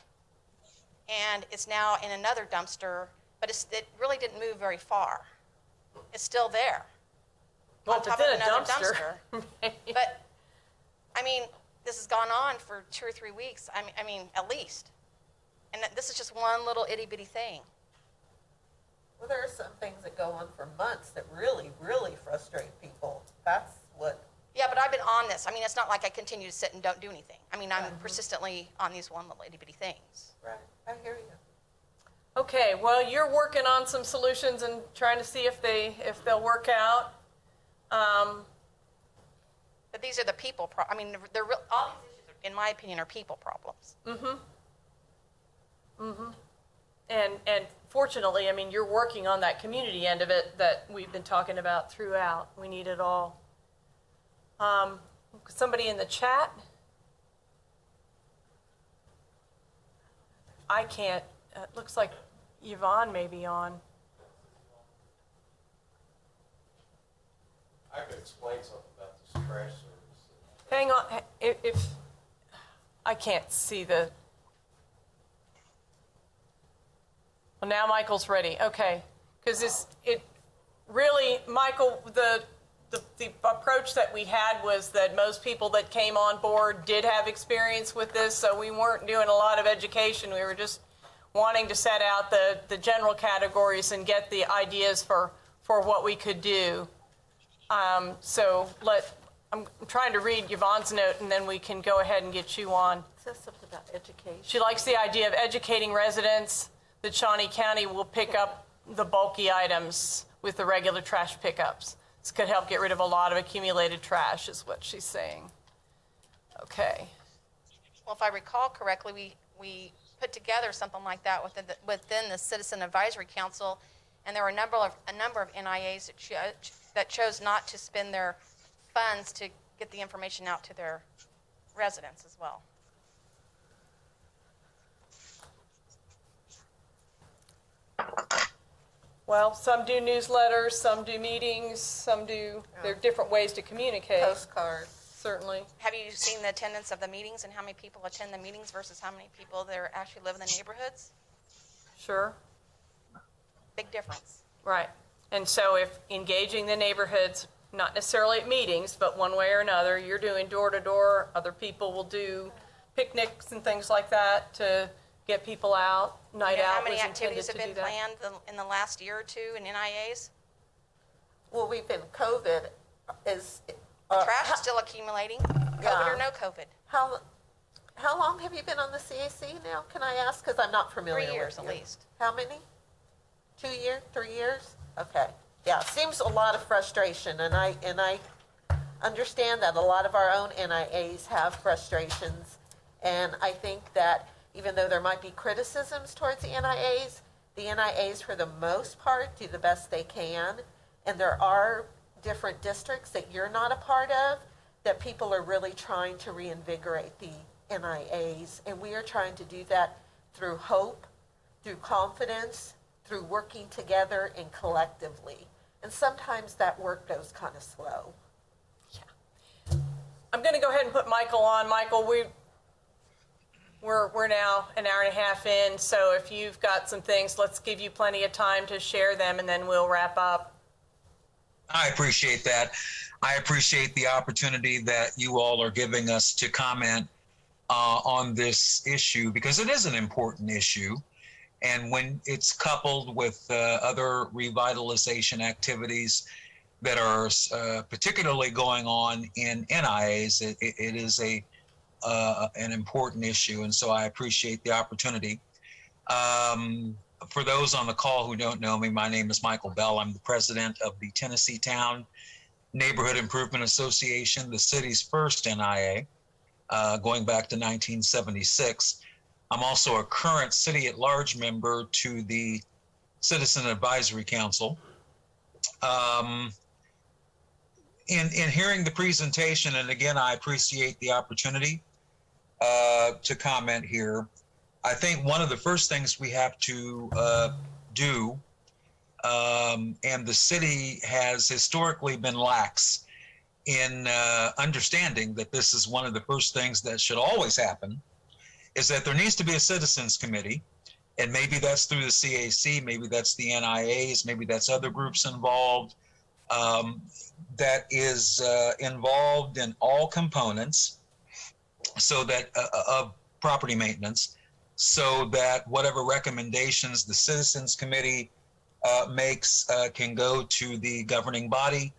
and it's now in another dumpster, but it really didn't move very far. It's still there. Well, on if top it's of in a another dumpster. But, I mean, this has gone on for 2 or 3 weeks, I mean, at least. And this is just one little itty-bitty thing. Well, there are some things that go on for months that really, really frustrate people. That's what. Yeah, but I've been on this. I mean, it's not like I continue to sit and don't do anything. I mean, I'm persistently on these one little itty-bitty things. Right, I hear you. Okay, well, you're working on some solutions and trying to see if they'll work out. But these are the people, I mean, they're real, all these issues, in my opinion, are people problems. And fortunately, I mean, you're working on that community end of it that we've been talking about throughout. We need it all. Somebody in the chat? I can't. It looks like Yvonne may be on. I could explain something about this trash service. Hang on. If I can't see the. Well, now Michael's ready. Okay, because it really, Michael, the approach that we had was that most people that came on board did have experience with this, so we weren't doing a lot of education. We were just wanting to set out the general categories and get the ideas for what we could do. I'm trying to read Yvonne's note, and then we can go ahead and get you on. It says something about education. She likes the idea of educating residents that Shawnee County will pick up the bulky items with the regular trash pickups. This could help get rid of a lot of accumulated trash, is what she's saying. Okay. Well, if I recall correctly, we put together something like that within the Citizen Advisory Council, and there were a number of NIAs that chose not to spend their funds to get the information out to their residents as well. Well, some do newsletters, some do meetings, some do, there are different ways to communicate. Postcards. Certainly. Have you seen the attendance of the meetings and how many people attend the meetings versus how many people there actually live in the neighborhoods? Sure. Big difference. Right. And so if engaging the neighborhoods, not necessarily at meetings, but one way or another, you're doing door to door, other people will do picnics and things like that to get people out. Night And out how many was intended activities have to do been that. planned in the last year or two in NIAs? Well, we've been COVID is. The trash is still accumulating, COVID or no COVID. How long have you been on the CAC now? Can I ask? Because I'm not familiar 3 years with at you. least. How many? 2 years? 3 years? Okay. Yeah, seems a lot of frustration, and I understand that a lot of our own NIAs have frustrations, and I think that even though there might be criticisms towards the NIAs for the most part do the best they can, and there are different districts that you're not a part of that people are really trying to reinvigorate the NIAs, and we are trying to do that through hope, through confidence, through working together and collectively. And sometimes that work goes kind of slow. I'm going to go ahead and put Michael on. Michael, we're now an hour and a half in, so if you've got some things, let's give you plenty of time to share them, and then we'll wrap up. I appreciate that. I appreciate the opportunity that you all are giving us to comment on this issue, because it is an important issue. And when it's coupled with other revitalization activities that are particularly going on in NIAs, it is an important issue. And so I appreciate the opportunity. For those on the call who don't know me, my name is Michael Bell. I'm the president of the Tennessee Town Neighborhood Improvement Association, the city's first NIA. going back to 1976. I'm also a current city at large member to the Citizen Advisory Council. In hearing the presentation, and again, I appreciate the opportunity to comment here. I think one of the first things we have to do, and the city has historically been lax in understanding that this is one of the first things that should always happen, is that there needs to be a citizens committee, and maybe that's through the CAC, maybe that's the NIAs, maybe that's other groups involved, that is involved in all components so that of property maintenance, so that whatever recommendations the citizens committee makes can go to the governing body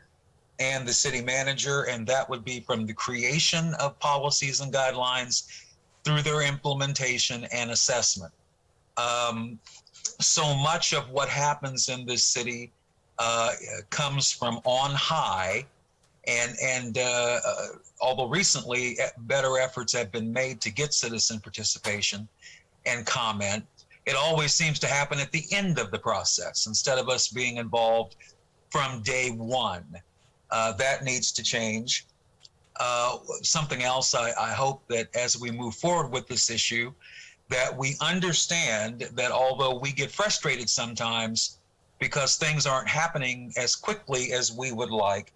and the city manager, and that would be from the creation of policies and guidelines through their implementation and assessment. So much of what happens in this city comes from on high, and although recently better efforts have been made to get citizen participation and comment, it always seems to happen at the end of the process instead of us being involved from day one. That needs to change. Something else, I hope that as we move forward with this issue, that we understand that although we get frustrated sometimes because things aren't happening as quickly as we would like,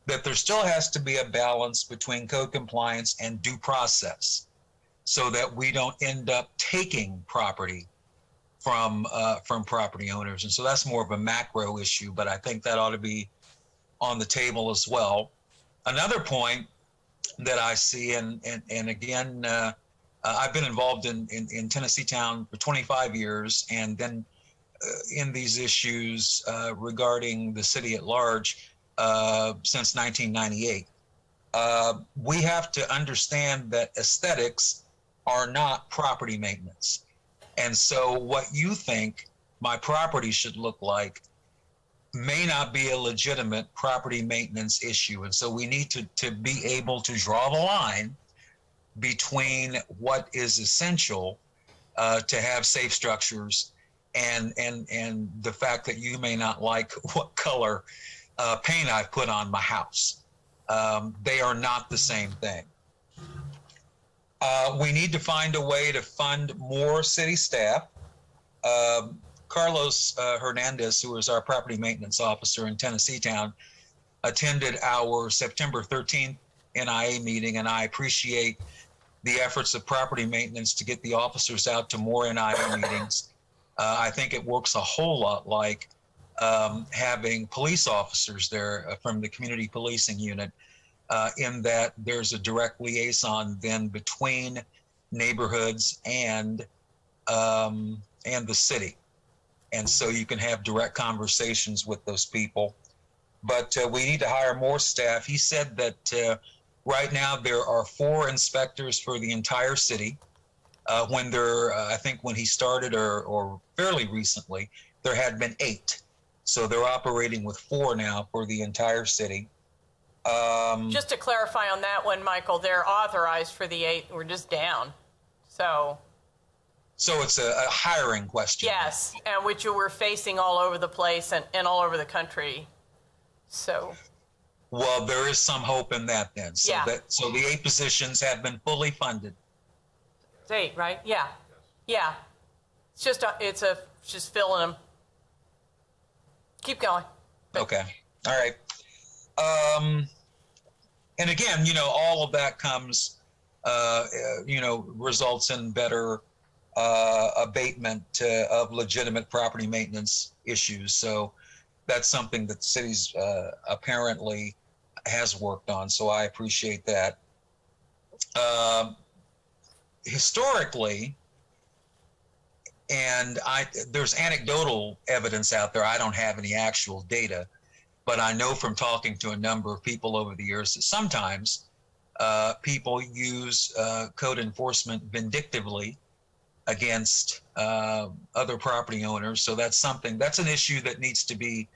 that there still has to be a balance between code compliance and due process so that we don't end up taking property from property owners. And so that's more of a macro issue, but I think that ought to be on the table as well. Another point that I see, and again, I've been involved in Tennessee Town for 25 years, and then in these issues regarding the city at large since 1998. We have to understand that aesthetics are not property maintenance. And so what you think my property should look like may not be a legitimate property maintenance issue. And so we need to be able to draw the line between what is essential to have safe structures and the fact that you may not like what color paint I've put on my house. They are not the same thing. We need to find a way to fund more city staff. Carlos Hernandez, who is our property maintenance officer in Tennessee Town, attended our September 13th NIA meeting, and I appreciate the efforts of property maintenance to get the officers out to more NIA meetings. I think it works a whole lot like having police officers there from the community policing unit, in that there's a direct liaison then between neighborhoods and the city. And so you can have direct conversations with those people. But we need to hire more staff. He said that right now there are 4 inspectors for the entire city. When there, I think when he started or fairly recently, there had been 8. So they're operating with 4 now for the entire city. Just to clarify on that one, Michael, they're authorized for the 8. We're just down. So it's a hiring question. Yes, and which we're facing all over the place and all over the country. So. Well, there is some hope in that then. So yeah. So the 8 positions have been fully funded. It's 8, right? Yeah. Yeah. It's just filling them. Keep going. Okay. All right. And again, all of that comes, results in better abatement of legitimate property maintenance issues. So that's something that the city's apparently has worked on. So I appreciate that. Historically, and there's anecdotal evidence out there. I don't have any actual data, but I know from talking to a number of people over the years that sometimes people use code enforcement vindictively against other property owners. So that's an issue that needs to be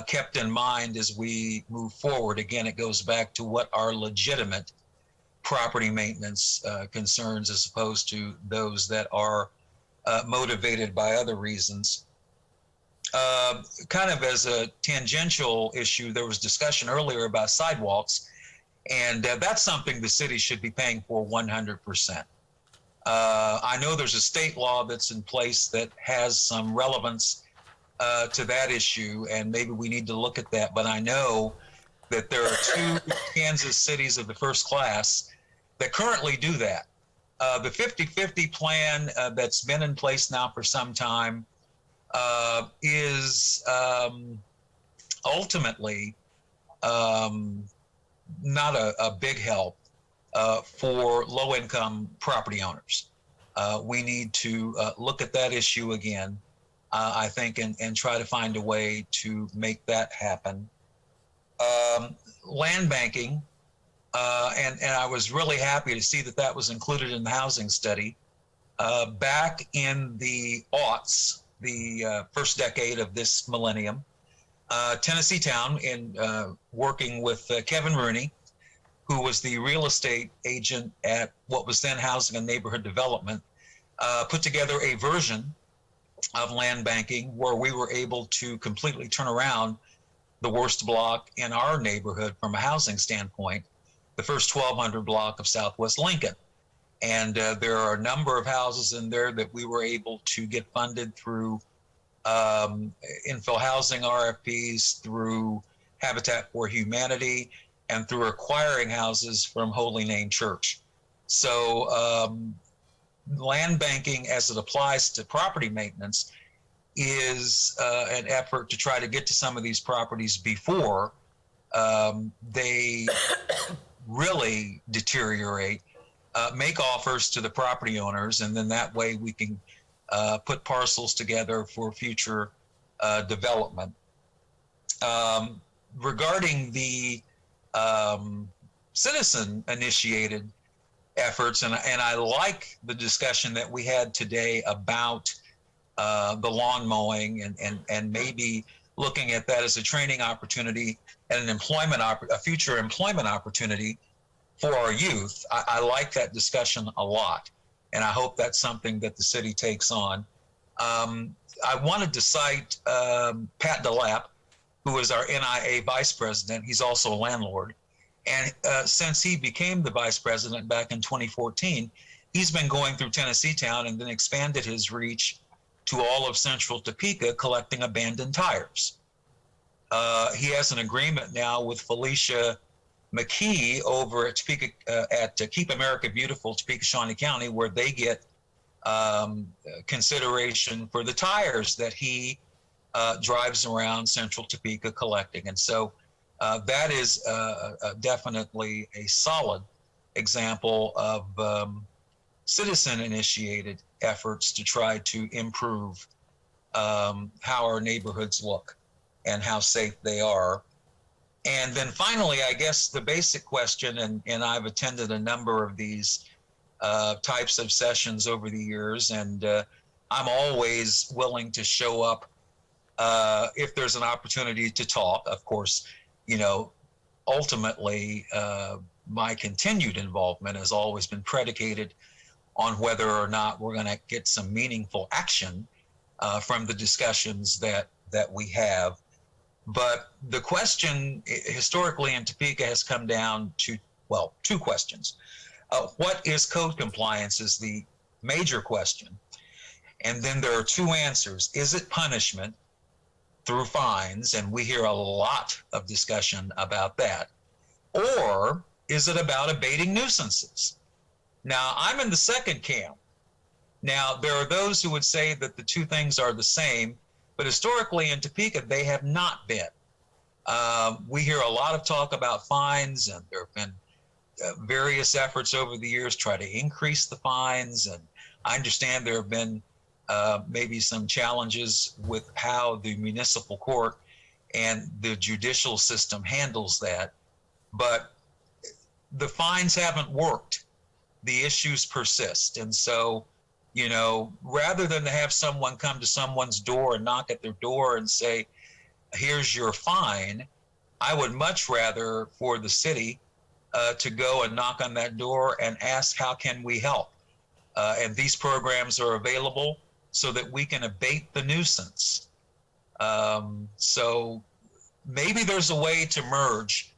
kept in mind as we move forward. Again, it goes back to what are legitimate property maintenance concerns as opposed to those that are motivated by other reasons. Kind of as a tangential issue, there was discussion earlier about sidewalks, and that's something the city should be paying for 100%. I know there's a state law that's in place that has some relevance to that issue, and maybe we need to look at that, but I know that there are 2 Kansas cities of the first class that currently do that. The 50-50 plan that's been in place now for some time is ultimately not a big help for low-income property owners. We need to look at that issue again, I think, and try to find a way to make that happen. Land banking, and I was really happy to see that that was included in the housing study. Back in the aughts, the first decade of this millennium, Tennessee Town, in working with Kevin Rooney, who was the real estate agent at what was then Housing and Neighborhood Development, put together a version of land banking where we were able to completely turn around the worst block in our neighborhood from a housing standpoint, the first 1,200 block of Southwest Lincoln. And there are a number of houses in there that we were able to get funded through infill housing RFPs, through Habitat for Humanity, and through acquiring houses from Holy Name Church. So land banking, as it applies to property maintenance, is an effort to try to get to some of these properties before they really deteriorate, make offers to the property owners, and then that way we can put parcels together for future development. Regarding the citizen-initiated efforts, and I like the discussion that we had today about the lawn mowing and maybe looking at that as a training opportunity and a future employment opportunity for our youth. I like that discussion a lot, and I hope that's something that the city takes on. I wanted to cite Pat DeLapp, who is our NIA vice president. He's also a landlord. And since he became the vice president back in 2014, he's been going through Tennessee Town and then expanded his reach to all of central Topeka, collecting abandoned tires. He has an agreement now with Felicia McKee over at Topeka, at Keep America Beautiful, Topeka, Shawnee County, where they get consideration for the tires that he drives around central Topeka collecting. And so that is definitely a solid example of citizen-initiated efforts to try to improve how our neighborhoods look and how safe they are. And then finally, I guess the basic question, and I've attended a number of these types of sessions over the years, and I'm always willing to show up if there's an opportunity to talk. Of course, you know, ultimately, my continued involvement has always been predicated on whether or not we're going to get some meaningful action from the discussions that we have. But the question historically in Topeka has come down to, well, 2 questions. What is code compliance is the major question. And then there are 2 answers. Is it punishment through fines? And we hear a lot of discussion about that. Or is it about abating nuisances? Now, I'm in the second camp. Now, there are those who would say that the 2 things are the same, but historically in Topeka, they have not been. We hear a lot of talk about fines, and there have been various efforts over the years try to increase the fines. And I understand there have been maybe some challenges with how the municipal court and the judicial system handles that. But the fines haven't worked. The issues persist. And so, you know, rather than to have someone come to someone's door and knock at their door and say, here's your fine, I would much rather for the city to go and knock on that door and ask, how can we help? And these programs are available so that we can abate the nuisance. So maybe there's a way to merge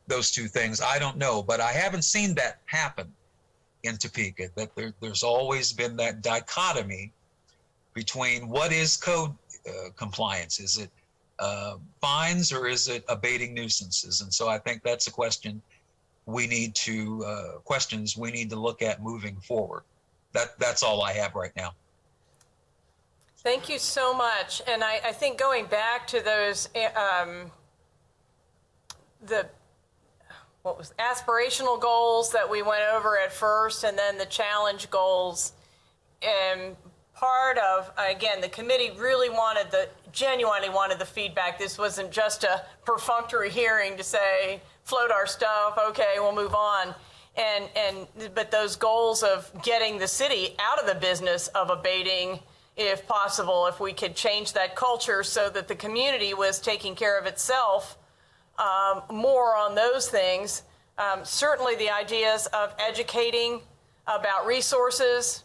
those two things. I don't know, but I haven't seen that happen in Topeka, that there's always been that dichotomy between what is code compliance. Is it fines or is it abating nuisances? And so I think that's a question we need to, questions we need to look at moving forward. That's all I have right now. Thank you so much. And I think going back to those, aspirational goals that we went over at first, and then the challenge goals, and part of, again, the committee really genuinely wanted the feedback. This wasn't just a perfunctory hearing to say, float our stuff, okay, we'll move on. But those goals of getting the city out of the business of abating, if possible, if we could change that culture so that the community was taking care of itself, more on those things. Certainly the ideas of educating about resources,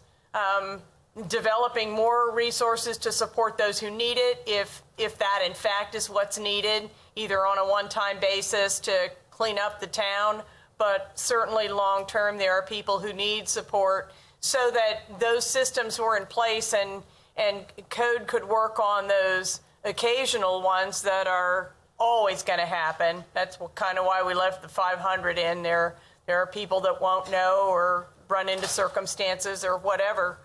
developing more resources to support those who need it, if that in fact is what's needed, either on a one-time basis to clean up the town, but certainly long-term there are people who need support, so that those systems were in place and code could work on those occasional ones that are always going to happen. That's kind of why we left the 500 in there. There are people that won't know or run into circumstances or whatever.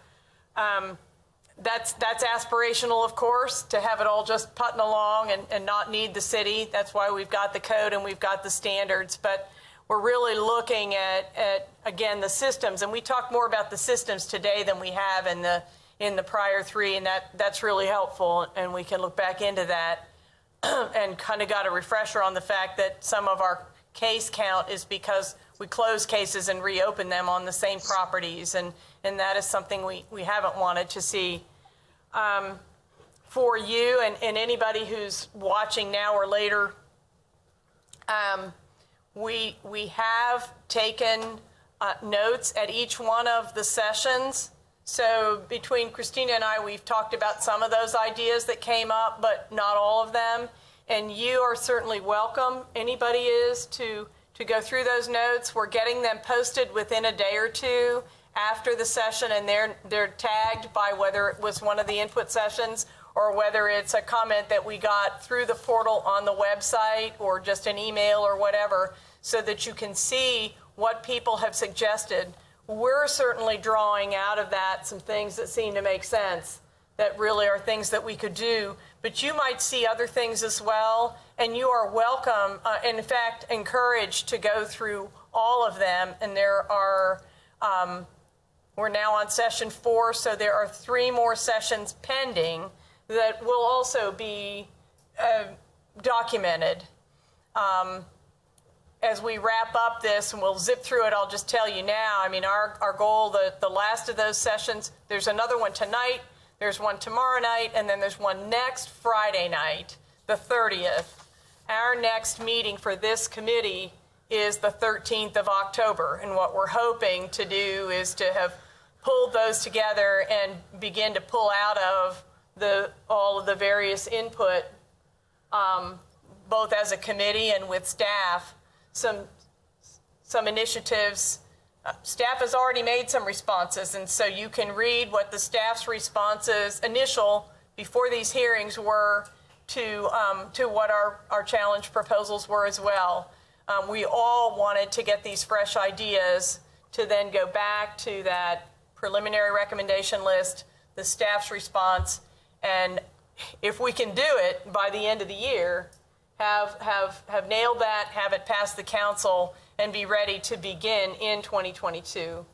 That's aspirational, of course, to have it all just putting along and not need the city. That's why we've got the code and we've got the standards. But we're really looking at again, the systems. And we talked more about the systems today than we have in the prior three, and that's really helpful. And we can look back into that and kind of got a refresher on the fact that some of our case count is because we close cases and reopen them on the same properties, and that is something we haven't wanted to see. For you and anybody who's watching now or later, we have taken notes at each one of the sessions. So between Christina and I, we've talked about some of those ideas that came up, but not all of them. And you are certainly welcome, anybody is, to go through those notes. We're getting them posted within a day or two after the session, and they're tagged by whether it was one of the input sessions or whether it's a comment that we got through the portal on the website or just an email or whatever, so that you can see what people have suggested. We're certainly drawing out of that some things that seem to make sense, that really are things that we could do. But you might see other things as well, and you are welcome, in fact, encouraged to go through all of them. And there are, we're now on session 4, so there are 3 more sessions pending that will also be documented. As we wrap up this, and we'll zip through it, I'll just tell you now, I mean, our goal, the last of those sessions, there's another one tonight, there's one tomorrow night, and then there's one next Friday night, the 30th. Our next meeting for this committee is the 13th of October, and what we're hoping to do is to have pulled those together and begin to pull out of all of the various input, both as a committee and with staff, some initiatives. Staff has already made some responses, and so you can read what the staff's responses before these hearings were to what our challenge proposals were as well. We all wanted to get these fresh ideas to then go back to that preliminary recommendation list, the staff's response, and if we can do it by the end of the year, have nailed that, have it pass the council, and be ready to begin in 2022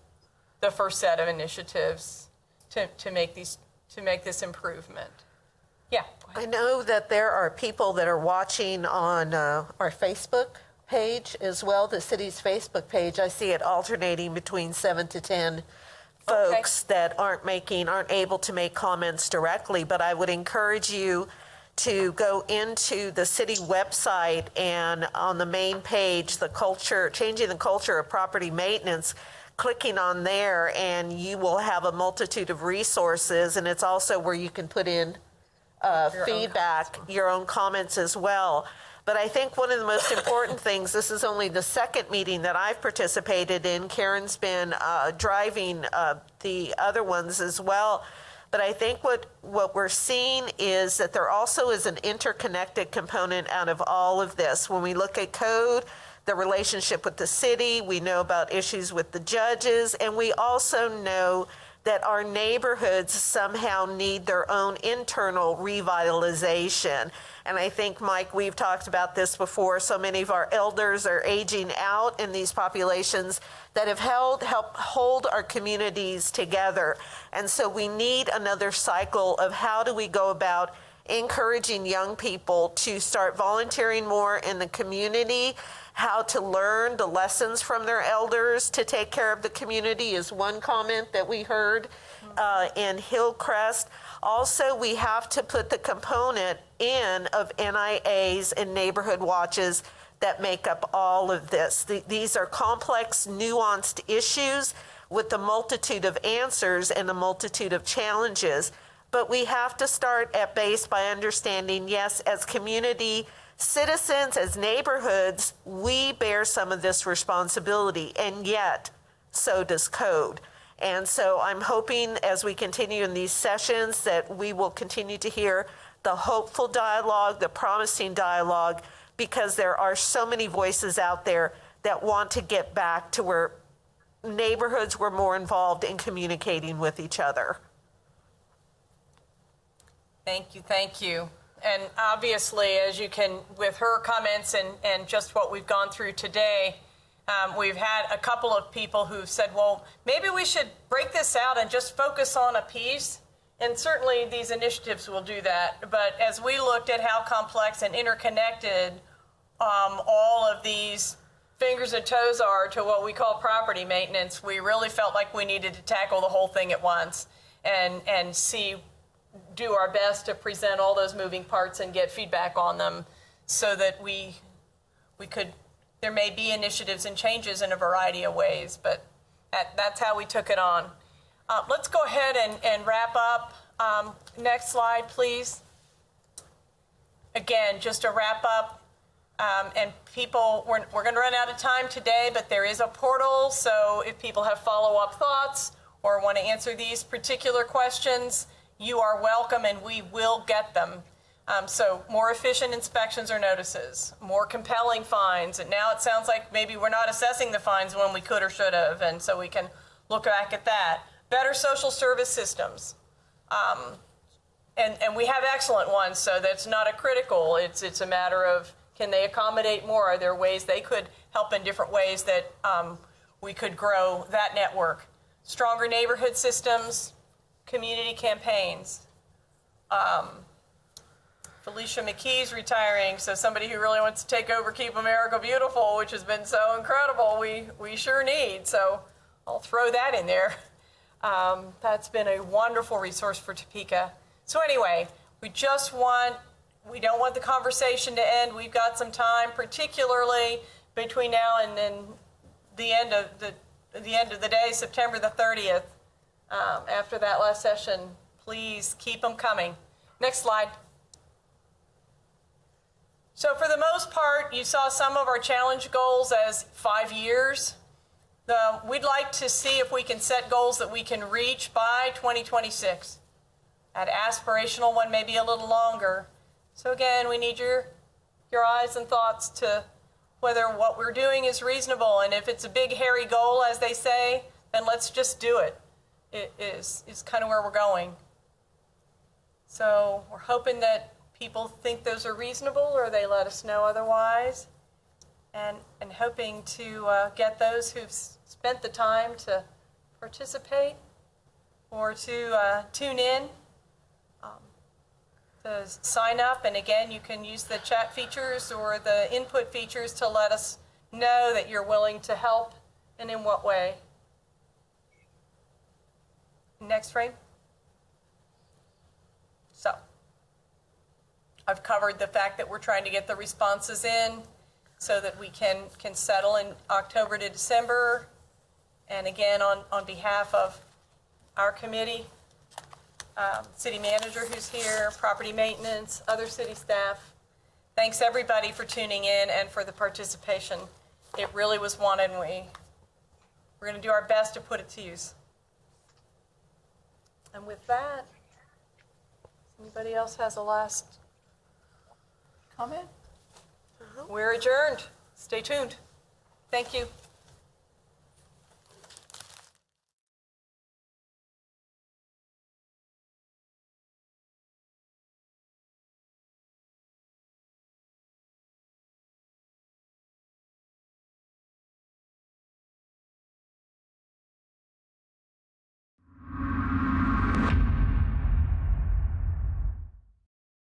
the first set of initiatives to make this improvement. Yeah. I know that there are people that are watching on our Facebook page as well, the city's Facebook page. I see it alternating between 7 to 10 folks that aren't able to make comments directly, but I would encourage you to go into the city website and on the main page, the culture, changing the culture of property maintenance, clicking on there, and you will have a multitude of resources. And it's also where you can put in feedback, your own comments as well. But I think one of the most important things, this is only the second meeting that I've participated in. Karen's been driving the other ones as well. But I think what we're seeing is that there also is an interconnected component out of all of this. When we look at code, the relationship with the city, we know about issues with the judges, and we also know that our neighborhoods somehow need their own internal revitalization. And I think, Mike, we've talked about this before. So many of our elders are aging out in these populations that have helped hold our communities together. And so we need another cycle of how do we go about encouraging young people to start volunteering more in the community, how to learn the lessons from their elders to take care of the community is one comment that we heard in Hillcrest. Also, we have to put the component in of NIAs and neighborhood watches that make up all of this. These are complex, nuanced issues with a multitude of answers and a multitude of challenges. But we have to start at base by understanding, yes, as community citizens, as neighborhoods, we bear some of this responsibility, and yet so does code. And so I'm hoping as we continue in these sessions that we will continue to hear the hopeful dialogue, the promising dialogue, because there are so many voices out there that want to get back to where neighborhoods were more involved in communicating with each other. Thank you, thank you. And obviously, as you can, with her comments and just what we've gone through today, we've had a couple of people who've said, well, maybe we should break this out and just focus on a piece. And certainly these initiatives will do that. But as we looked at how complex and interconnected all of these fingers and toes are to what we call property maintenance, we really felt like we needed to tackle the whole thing at once and do our best to present all those moving parts and get feedback on them so that we could, there may be initiatives and changes in a variety of ways, but that's how we took it on. Let's go ahead and wrap up. Next slide, please. Again, just to wrap up, and people, we're going to run out of time today, but there is a portal, so if people have follow-up thoughts or want to answer these particular questions, you are welcome and we will get them. So more efficient inspections or notices, more compelling fines, and now it sounds like maybe we're not assessing the fines when we could or should have, and so we can look back at that. Better social service systems. And we have excellent ones, so that's not a critical. It's a matter of, can they accommodate more? Are there ways they could help in different ways that we could grow that network? Stronger neighborhood systems, community campaigns. Felicia McKee's retiring, so somebody who really wants to take over Keep America Beautiful, which has been so incredible, we sure need. So I'll throw that in there. That's been a wonderful resource for Topeka. So anyway, we don't want the conversation to end. We've got some time, particularly between now and then the end of the day, September the 30th. After that last session, please keep them coming. Next slide. So for the most part, you saw some of our challenge goals as 5 years. We'd like to see if we can set goals that we can reach by 2026. That aspirational one may be a little longer. So again, we need your eyes and thoughts to whether what we're doing is reasonable. And if it's a big, hairy goal, as they say, then let's just do it. It is kind of where we're going. So we're hoping that people think those are reasonable or they let us know otherwise. And hoping to get those who've spent the time to participate or to tune in, to sign up. And again, you can use the chat features or the input features to let us know that you're willing to help and in what way. Next frame. So I've covered the fact that we're trying to get the responses in so that we can settle in October to December. And again, on behalf of our committee, city manager who's here, property maintenance, other city staff, thanks everybody for tuning in and for the participation. It really was wanted, and we're going to do our best to put it to use. And with that, anybody else has a last comment? We're adjourned. Stay tuned. Thank you.